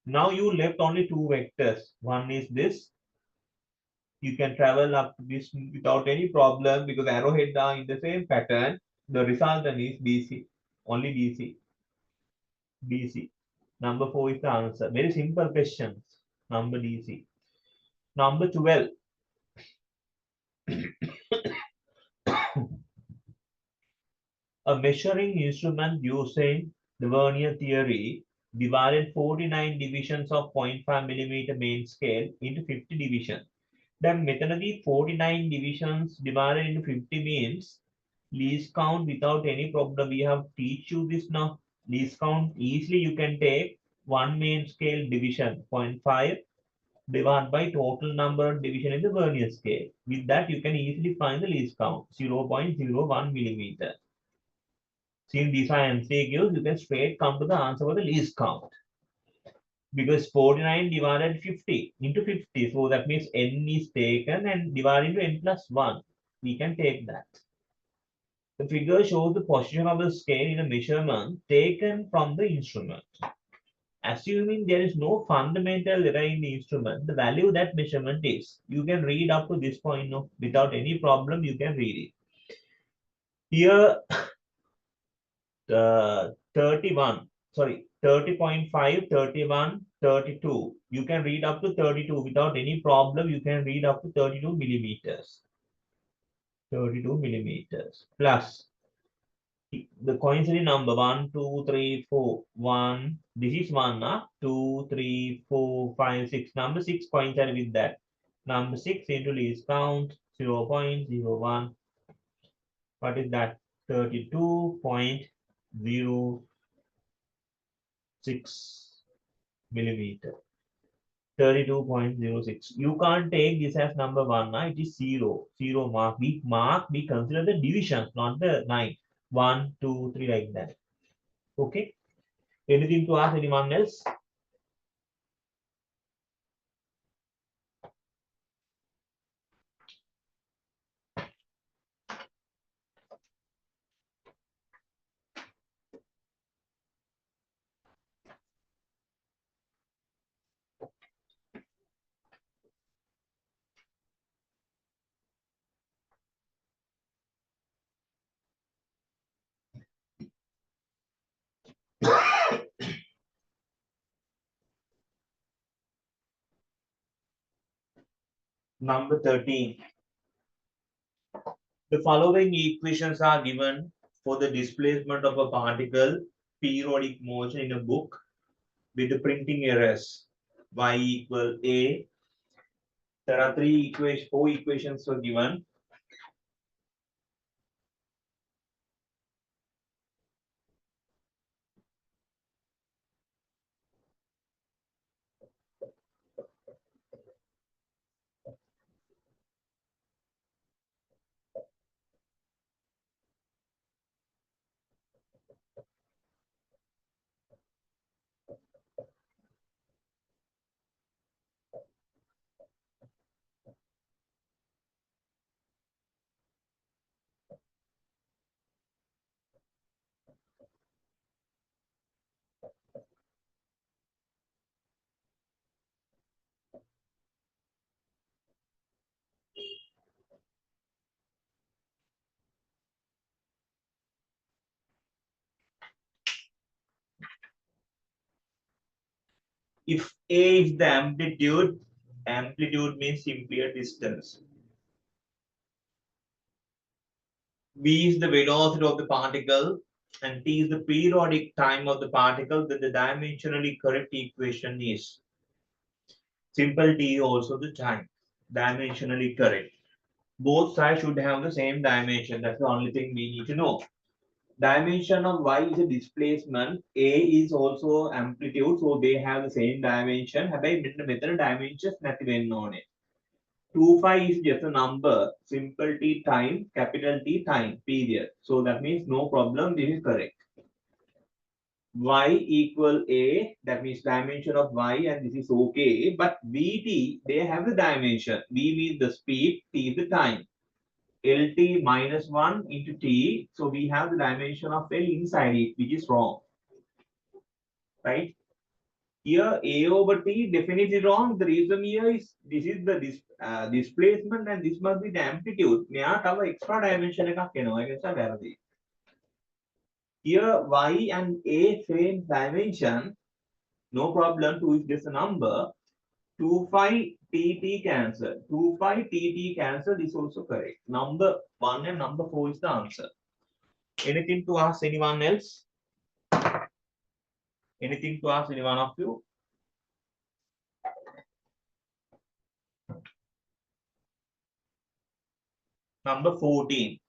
Now you left only two vectors. One is this. You can travel up to this without any problem because arrowheads are in the same pattern. The resultant is BC. Only BC. BC. Number 4 is the answer. Very simple questions. Number DC. Number 12. A measuring instrument using the vernier theory divided 49 divisions of 0.5 millimeter main scale into 50 divisions. Then methodically 49 divisions divided into 50 means least count without any problem. We have teach you this now. Least count easily you can take one main scale division 0.5 divided by total number of division in the vernier scale. With that you can easily find the least count 0.01 millimeter. Since these are MCQs, you can straight come to the answer for the least count. Because 49 divided 50 into 50. So that means n is taken and divided into n plus 1. We can take that. The figure shows the position of the scale in a measurement taken from the instrument. Assuming there is no fundamental error in the instrument, the value of that measurement is. You can read up to this point without any problem. You can read it. Here, 30.5, 31, 32. You can read up to 32 without any problem. You can read up to 32 millimeters. 32 millimeters plus the coincident number 1, 2, 3, 4. 1. This is 1. 2, 3, 4, 5, 6. Number 6 coincided with that. Number 6 into least count 0 0.01. What is that? 32.06 millimeter. 32.06. You can't take this as number 1. It is 0. 0 mark. We consider the division, not the 9. 1, 2, 3 like that. Okay. Anything to ask anyone else? Number 13. The following equations are given for the displacement of a particle periodic motion in a book with the printing errors. Y equal A. There are four equations were given. If A is the amplitude means simply a distance. V is the velocity of the particle, and T is the periodic time of the particle, then the dimensionally correct equation is simple T also the time, dimensionally correct. Both sides should have the same dimension. That's the only thing we need to know. Dimension of Y is a displacement. A is also amplitude, so they have the same dimension. හැබැයි මෙතන dimensions නැති වෙන්න ඕනේ. 25 is just a number, simple T time, capital T time, period. So that means no problem, this is correct. Y equal A, that means dimension of Y, and this is okay. But Vt, they have the dimension. V means the speed, T is the time. LT minus 1 into T. So we have the dimension of L inside it, which is wrong. Right? Here A over T definitely wrong. The reason here is this is the displacement and this must be the amplitude. මෙයාට තව extra dimension එකක් එනවා. ඒක නිසා වැරදි. Here Y and A same dimension. No problem. 2 is just a number. 2 phi TT cancel. 2 phi TT cancel is also correct. Number 1 and number 4 is the answer. Anything to ask anyone else? Anything to ask any one of you? Number 14.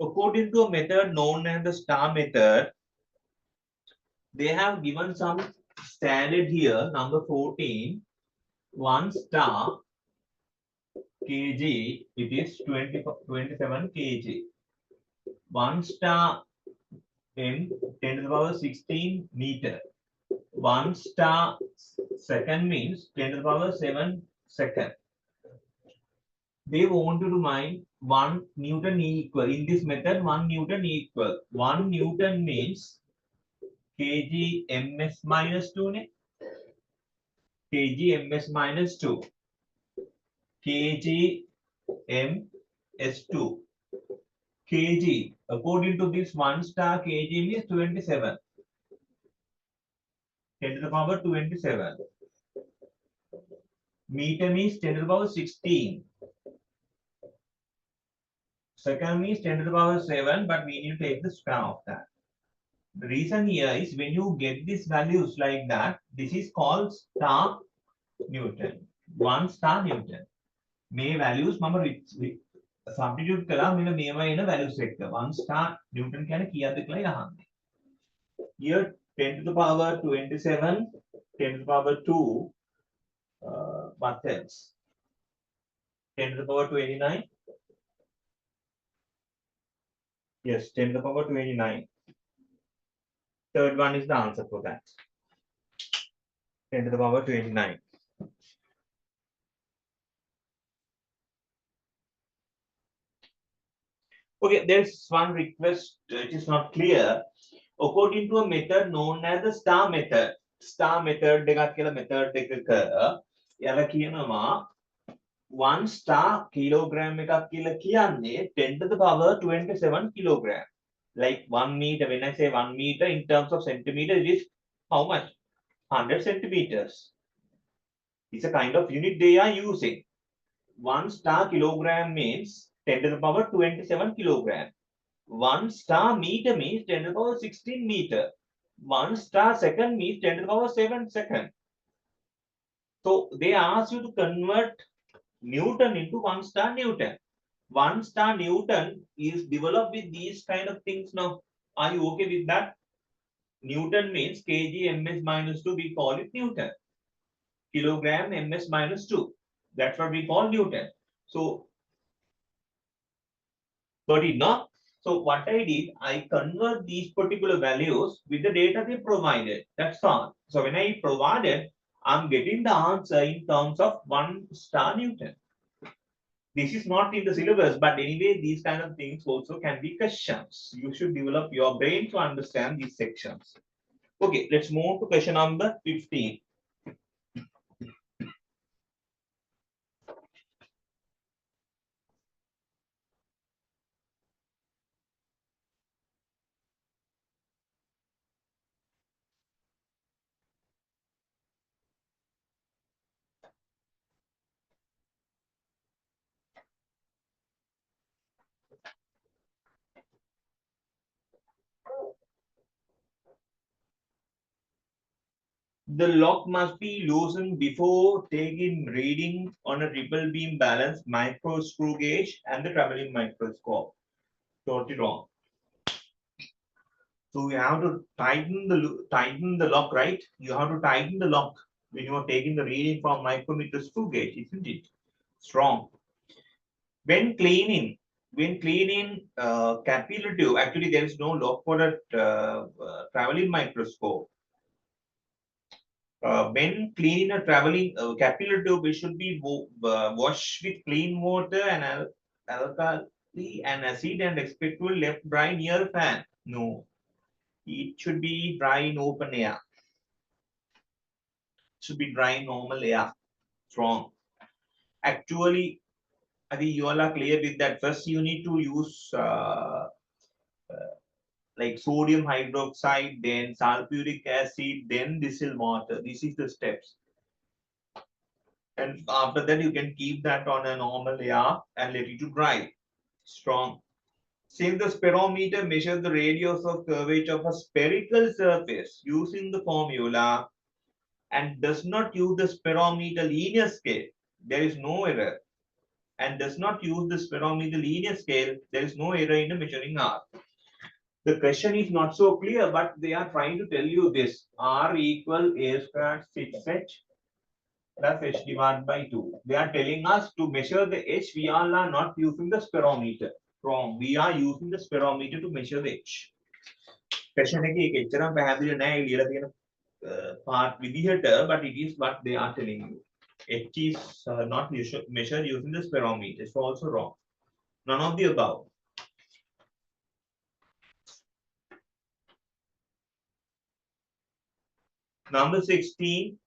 According to a method known as the star method, they have given some standard here. Number 14. 1 star kg, it is 27 kg. 1 star m 10 to the power 16 meter. 1 star second means 10 to the power 7 second. They want to find 1 Newton equal. In this method, 1 Newton equal. 1 Newton means kg ms minus 2. Kg ms minus 2. Kg ms2. Kg. According to this 1 star kg means 27. 10 to the power 27. Meter means 10 to the power 16. Second is 10 to the power 7, but we need to take the square of that. The reason here is when you get these values like that, this is called star Newton. 1 star Newton. May values substitute kala mena මේවා එන values එක 1 star Newton කියන්නේ කීයද කියලා අහන්නේ. Here 10 to the power 27, 10 to the power 2, what else? 10 to the power 29. Yes, 10 to the power 29. Third one is the answer for that. 10 to the power 29. Okay, there's one request. It is not clear. According to a method known as the star method. Star method එකක් කියලා method එකක යාලා කියනවා 1 star kilogram එකක් කියලා කියන්නේ 10 to the power 27 kilogram. Like 1 meter, when I say 1 meter in terms of centimeter, it is how much? 100 centimeters. It's a kind of unit they are using. 1 star kilogram means 10 to the power 27 kilogram. 1 star meter means 10 to the power 16 meter. 1 star second means 10 to the power 7 second. So they ask you to convert Newton into 1 star Newton. 1 star Newton is developed with these kind of things now. Are you okay with that? Newton means kg ms minus 2, we call it Newton. Kilogram ms minus 2. That's what we call Newton. So, got it, no? So what I did, I convert these particular values with the data they provided. That's all. So when I provided, I'm getting the answer in terms of 1 star Newton. This is not in the syllabus, but anyway, these kind of things also can be questions. You should develop your brain to understand these sections. Okay, let's move to question number 15. The lock must be loosened before taking reading on a triple beam balance micro screw gauge and the traveling microscope. Totally wrong. So you have to tighten the lock, right? You have to tighten the lock when you are taking the reading from micrometer screw gauge, isn't it? It's wrong. When cleaning capillary tube, actually there is no lock for a traveling microscope. When cleaning a traveling capillary tube, it should be washed with clean water and alkali and acid and expected left dry near a fan. No, it should be dry in open air. It should be dry in normal air. It's wrong. Actually, I think you all are clear with that. First, you need to use like sodium hydroxide, then sulfuric acid, then distilled water. This is the steps. And after that, you can keep that on a normal air and let it to dry. Strong. Since the spirometer measures the radius of curvature of a spherical surface using the formula and does not use the spirometer linear scale, there is no error. And does not use the spirometer linear scale, there is no error in the measuring R. The question is not so clear, but they are trying to tell you this. R equal A squared 6h plus h divided by 2. They are telling us to measure the h. We all are not using the spirometer. Wrong. We are using the spirometer to measure the h. Question එකේ එච්චරම පැහැදිලි නැහැ ලියලා තියෙන part විදිහට, but it is what they are telling you. H is not measured using the spirometer. It's also wrong. None of the above. Number 16.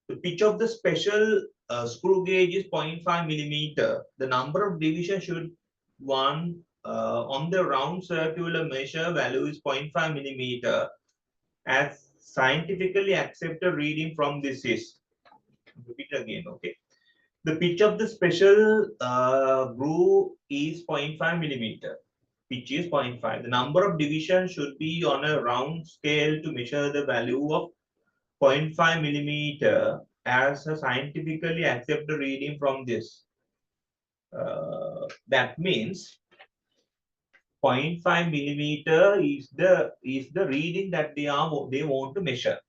The pitch of the special screw gauge is 0.5 millimeter. The number of divisions should one on the round circular measure value is 0.5 millimeter. As scientifically accepted reading from this is. Repeat again, okay. The pitch of the special groove is 0.5 millimeter. Pitch is 0.5. The number of divisions should be on a round scale to measure the value of 0.5 millimeter as a scientifically accepted reading from this. That means 0.5 millimeter is the reading that they want to measure.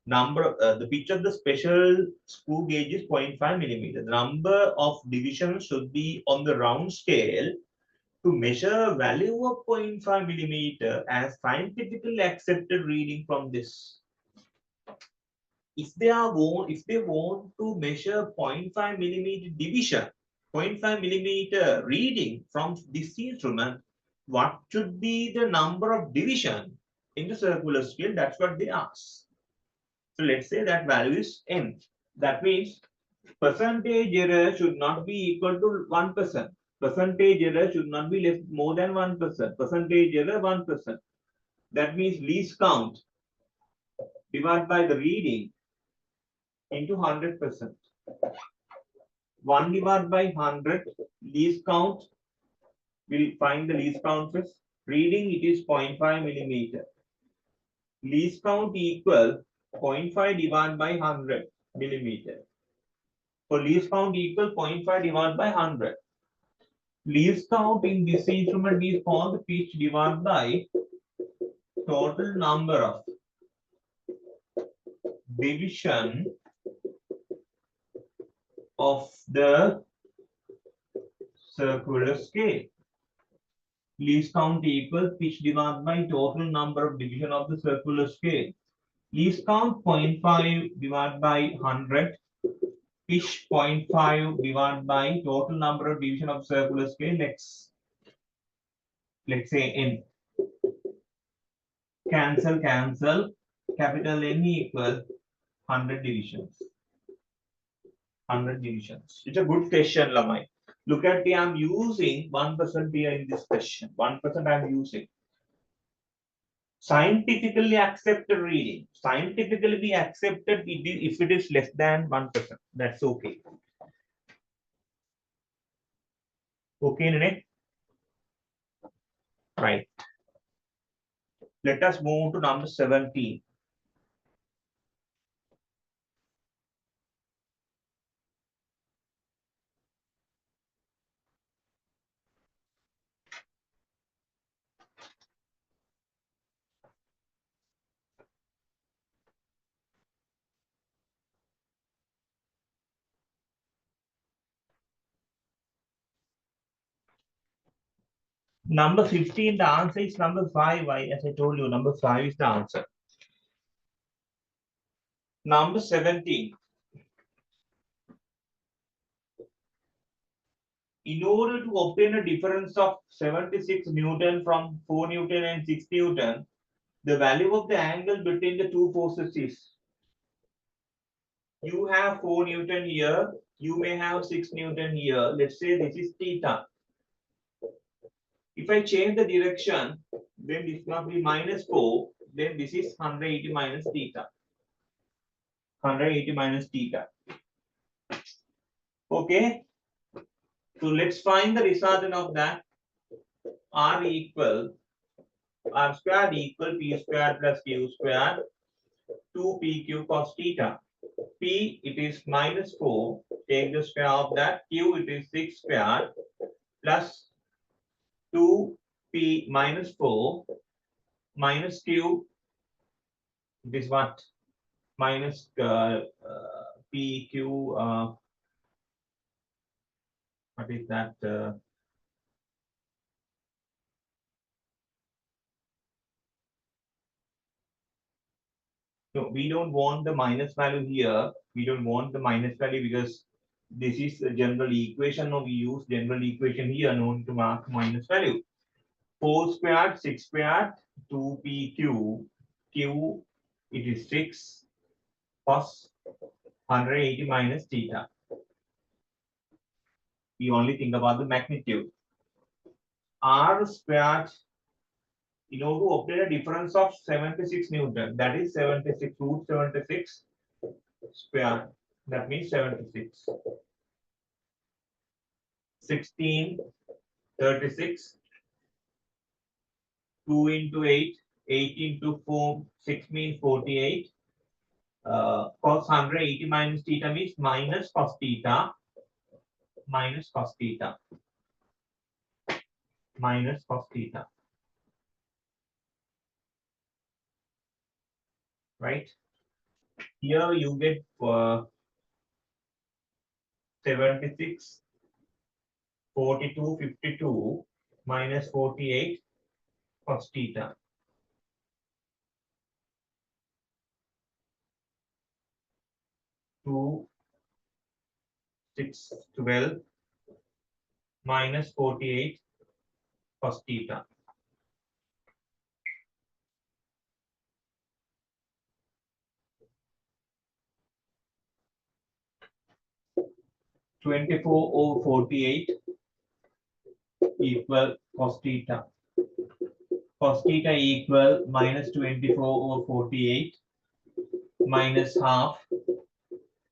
The pitch of the special screw gauge is 0.5 millimeter. The number of divisions should be on the round scale to measure value of 0.5 millimeter as scientifically accepted reading from this. If they want to measure 0.5 millimeter division, 0.5 millimeter reading from this instrument, what should be the number of division in the circular scale? That's what they ask. So let's say that value is n. That means percentage error should not be equal to 1%. Percentage error should not be less more than 1%. Percentage error 1%. That means least count divided by the reading into 100%. 1 divided by 100, least count, we'll find the least count first. Reading it is 0.5 millimeter. Least count equal 0.5 divided by 100 millimeter. For least count equal 0.5 divided by 100. Least count in this instrument is called pitch divided by total number of division of the circular scale. Least count equals pitch divided by total number of division of the circular scale. Least count 0.5 divided by 100. Pitch 0.5 divided by total number of division of circular scale. Let's say n. Cancel. Capital N equal 100 divisions. 100 divisions. It's a good question, Lamai. Look at the, I'm using 1% here in this question. 1% I'm using. Scientifically accepted reading. Scientifically be accepted if it is less than 1%. That's okay. Okay, Nene? Right. Let us move to number 17. Number 15, the answer is number 5. As I told you, number 5 is the answer. Number 17. In order to obtain a difference of 76 Newton from 4 Newton and 6 Newton, the value of the angle between the two forces is, you have 4 Newton here, you may have 6 Newton here. Let's say this is theta. If I change the direction, then this must be minus 4, then this is 180 minus theta. 180 minus theta. Okay. So let's find the resultant of that. R squared equal P squared plus Q squared 2PQ cos theta. P it is minus 4. Take the square of that. Q it is 6 squared plus 2P minus 4 minus Q. It is what? Minus PQ. What is that? No, we don't want the minus value here. We don't want the minus value because this is a general equation. No, we use general equation here known to mark minus value. 4 squared, 6 squared, 2PQ. Q, it is 6 cos 180 minus theta. We only think about the magnitude. R squared, in order to obtain a difference of 76 Newton, that is 76 root 76 square. That means 76. 16, 36, 2 into 8, 8 into 4, 6 means 48. Cos 180 minus theta means minus cos theta, minus cos theta, minus cos theta, right? Here you get 76, 42, 52 minus 48 cos theta. 2, 6, 12 minus 48 cos theta. 24 over 48 equal cos theta. Cos theta equal minus 24 over 48 minus half.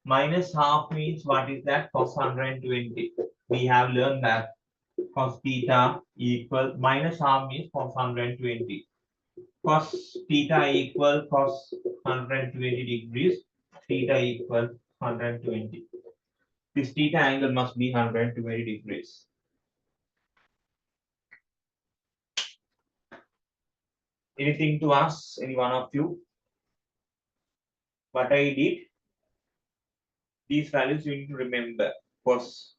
Minus half means what is that? Cos 120. We have learned that cos theta equal minus half means cos 120. Cos theta equal cos 120 degrees. Theta equal 120. This theta angle must be 120 degrees. Anything to ask, any one of you? What I did, these values you need to remember. Cos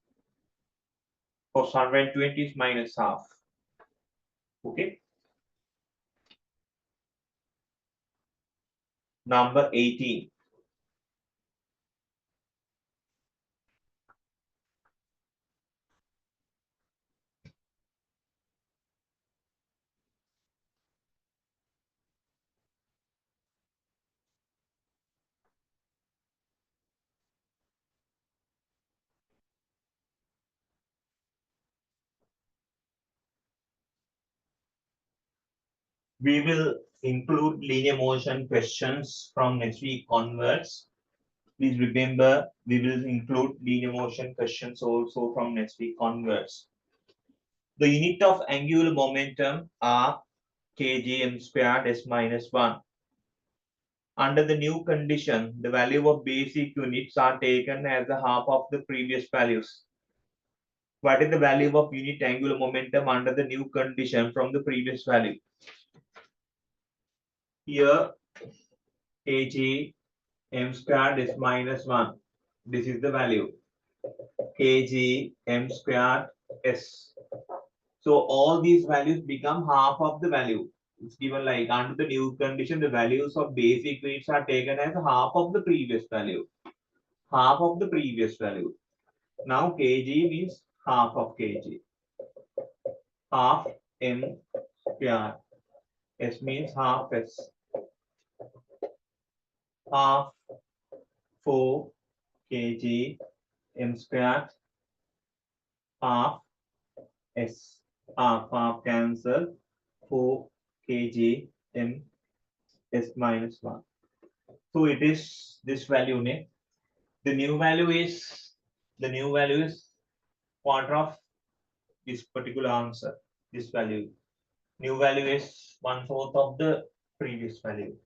120 is minus half. Okay. Number 18. We will include linear motion questions from next week onwards. Please remember, we will include linear motion questions also from next week onwards. The unit of angular momentum are kgm squared s minus 1. Under the new condition, the value of basic units are taken as a half of the previous values. What is the value of unit angular momentum under the new condition from the previous value? Here, kg m squared is minus 1. This is the value. Kg m squared s. So all these values become half of the value. It's given like under the new condition, the values of basic units are taken as half of the previous value. Half of the previous value. Now kg means half of kg. Half m squared. S means half s. Half 4 kg m squared. Half s. Half cancel. 4 kg m s minus 1. So it is this value. The new value is quarter of this particular answer. This value. New value is 1/4 of the previous value.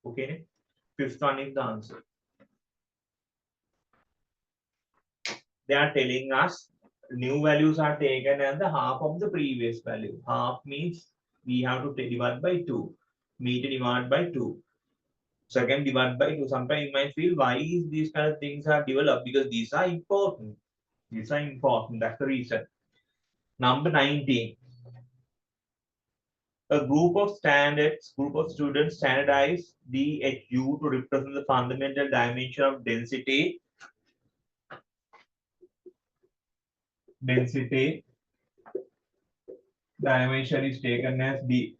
Okay. Fifth one is the answer. They are telling us new values are taken as the half of the previous value. Half means we have to divide by 2. Meter divided by 2. Second divided by 2. Sometimes you might feel why is these kind of things are developed, because these are important. These are important. That's the reason. Number 19. A group of students standardize DHU to represent the fundamental dimension of density. Density dimension is taken as the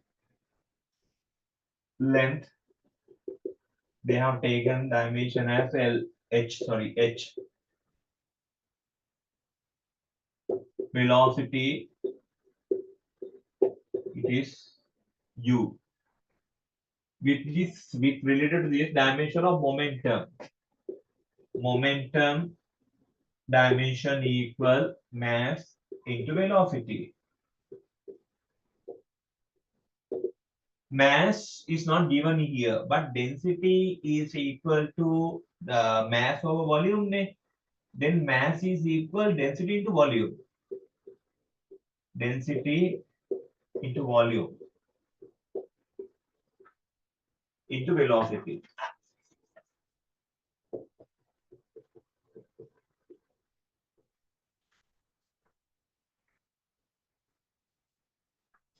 length. They have taken dimension as H. Velocity, it is U. With related to this dimension of momentum. Momentum dimension equal mass into velocity. Mass is not given here, but density is equal to the mass over volume. Then mass is equal density into volume. Density into volume into velocity.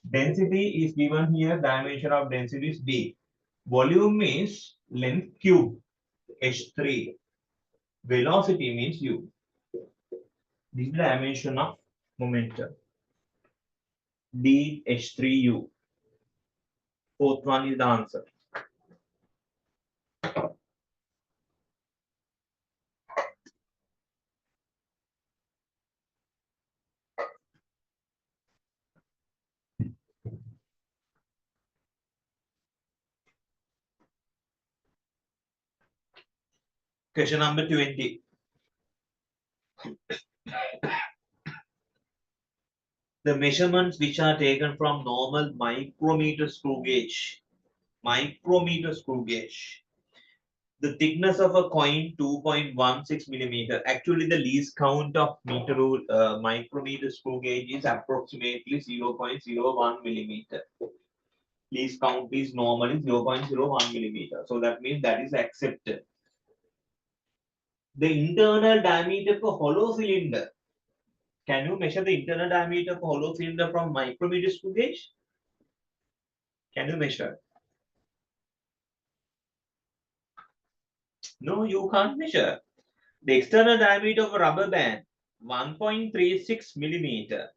Density is given here, dimension of density is d. Volume is length cube, h3. Velocity means u. This is the dimension of momentum. D h3u. Fourth one is the answer. Question number 20. The measurements which are taken from normal micrometer screw gauge. Micrometer screw gauge. The thickness of a coin 2.16 millimeter. Actually, the least count of micrometer screw gauge is approximately 0.01 millimeter. Least count is normally 0.01 millimeter. So that means that is accepted. The internal diameter for hollow cylinder. Can you measure the internal diameter of hollow cylinder from micrometer screw gauge? Can you measure? No, you can't measure. The external diameter of a rubber band 1.36 millimeter.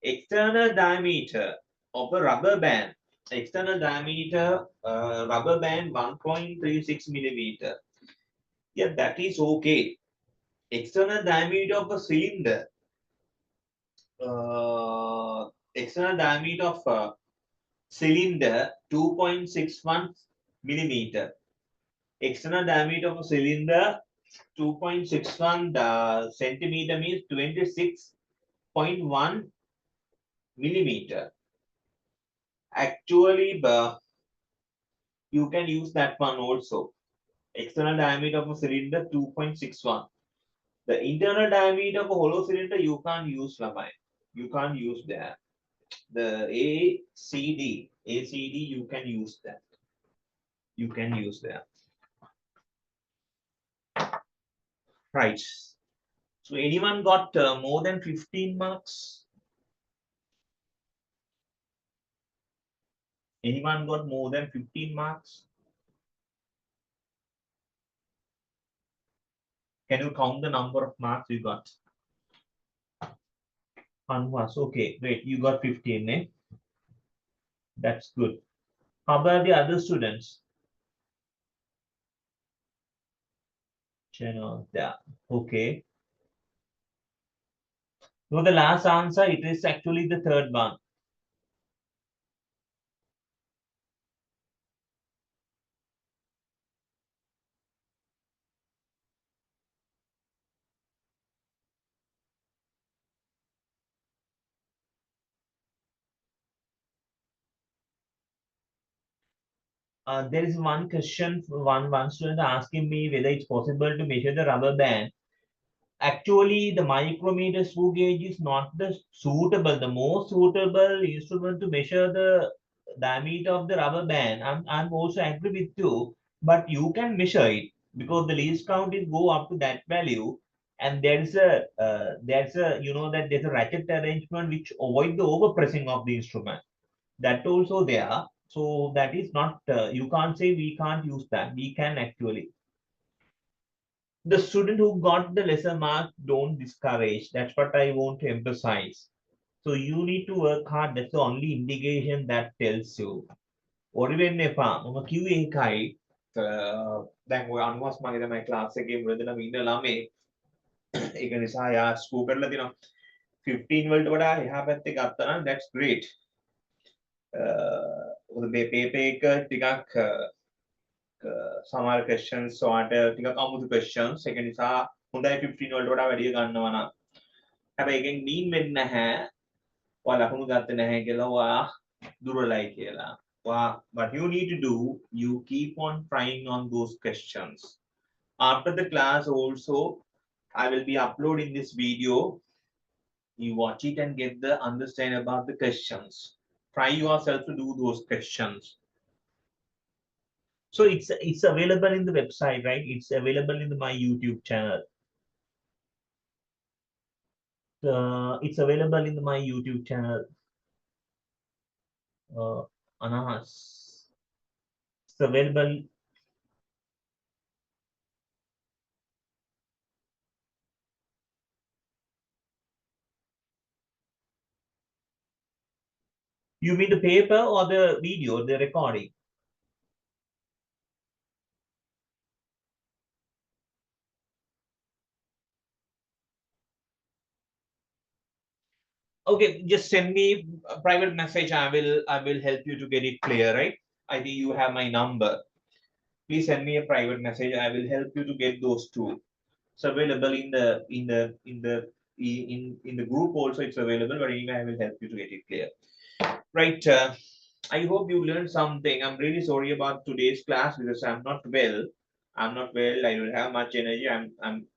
External diameter of a rubber band. External diameter rubber band 1.36 millimeter. Yeah, that is okay. External diameter of a cylinder. External diameter of cylinder 2.61 millimeter. External diameter of a cylinder 2.61 centimeter means 26.1 millimeter. Actually, you can use that one also. External diameter of a cylinder 2.61. The internal diameter of a hollow cylinder you can't use, Lamai. You can't use that. The ACD you can use that. You can use that. Right. So anyone got more than 15 marks? Anyone got more than 15 marks? Can you count the number of marks you got? One was okay. Great. You got 15, eh? That's good. How about the other students? Yeah. Okay. So the last answer, it is actually the third one. There is one question, one student asking me whether it's possible to measure the rubber band. Actually, the micrometer screw gauge is not the most suitable instrument to measure the diameter of the rubber band. I'm also agree with you, but you can measure it because the least count is go up to that value, and there's a that there's a ratchet arrangement which avoid the overpressing of the instrument. That also there. So that is not you can't say we can't use that. We can actually. The student who got the lesser mark don't discourage. That's what I want to emphasize. So you need to work hard. That's the only indication that tells you. ඔරිවෙන්න එපා. මම කිව්වේ ඒකයි. දැන් ඔය අනුවස් මගේ තමයි class එකේ මුලදීම ඉන්න ළමේ. ඒක නිසා යා ස්කෝර් කරලා දිනවා. 15 වලට වඩා එහා පැත්තේ ගත්තා නම් that's great. ඔය පේපර් එක ටිකක් සමහර questions ඔයාලට ටිකක් අමුතු questions. ඒක නිසා හොඳයි 15 වලට වඩා වැඩි ගන්නවා නම් හැබැයි එකෙන් mean වෙන්නේ නැහැ ඔයා ලකුණු ගත්තේ නැහැ කියලා ඔයා දුර්වලයි කියලා. What you need to do, you keep on trying on those questions. After the class also, I will be uploading this video. You watch it and get the understand about the questions. Try yourself to do those questions. So it's available in the website, right? It's available in my YouTube channel. It's available in my YouTube channel. Anahas. It's available. You mean the paper or the video, the recording? Okay, just send me a private message. I will help you to get it clear, right? I think you have my number. Please send me a private message. I will help you to get those two. It's available in the group also. It's available, but anyway, I will help you to get it clear. Right. I hope you learned something. I'm really sorry about today's class because I'm not well. I'm not well. I don't have much energy. I'm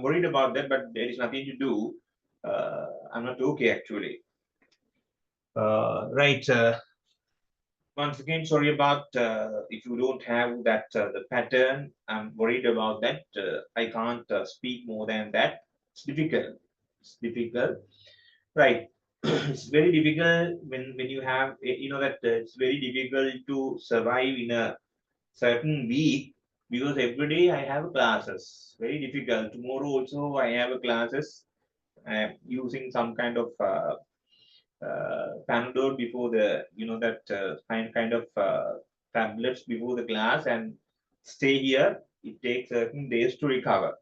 worried about that, but there is nothing to do. I'm not okay actually. Right. Once again, sorry about if you don't have that the pattern. I'm worried about that. I can't speak more than that. It's difficult. It's difficult. Right. It's very difficult when you have you know that it's very difficult to survive in a certain week because every day I have classes. Very difficult. Tomorrow also I have classes. I'm using some kind of Panadol before the that kind of tablets before the class and stay here. It takes certain days to recover.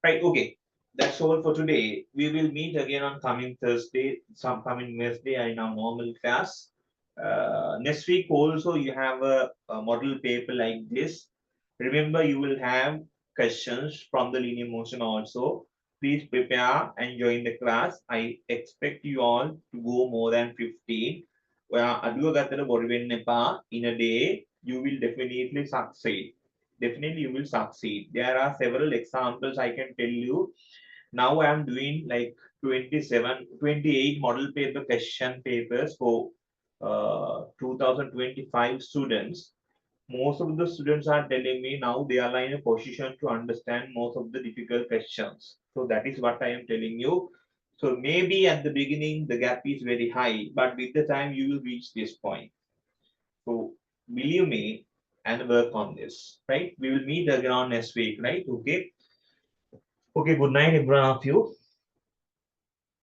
Right. Okay. That's all for today. We will meet again on coming Thursday, some coming Wednesday in our normal class. Next week also you have a model paper like this. Remember, you will have questions from the linear motion also. Please prepare and join the class. I expect you all to go more than 15. In a day, you will definitely succeed. Definitely, you will succeed. There are several examples I can tell you. Now I am doing like 27, 28 model paper question papers for 2025 students. Most of the students are telling me now they are in a position to understand most of the difficult questions. So that is what I am telling you. So maybe at the beginning the gap is very high, but with the time you will reach this point. So believe me and work on this, right? We will meet again on next week, right? Okay. Okay, good night, everyone of you.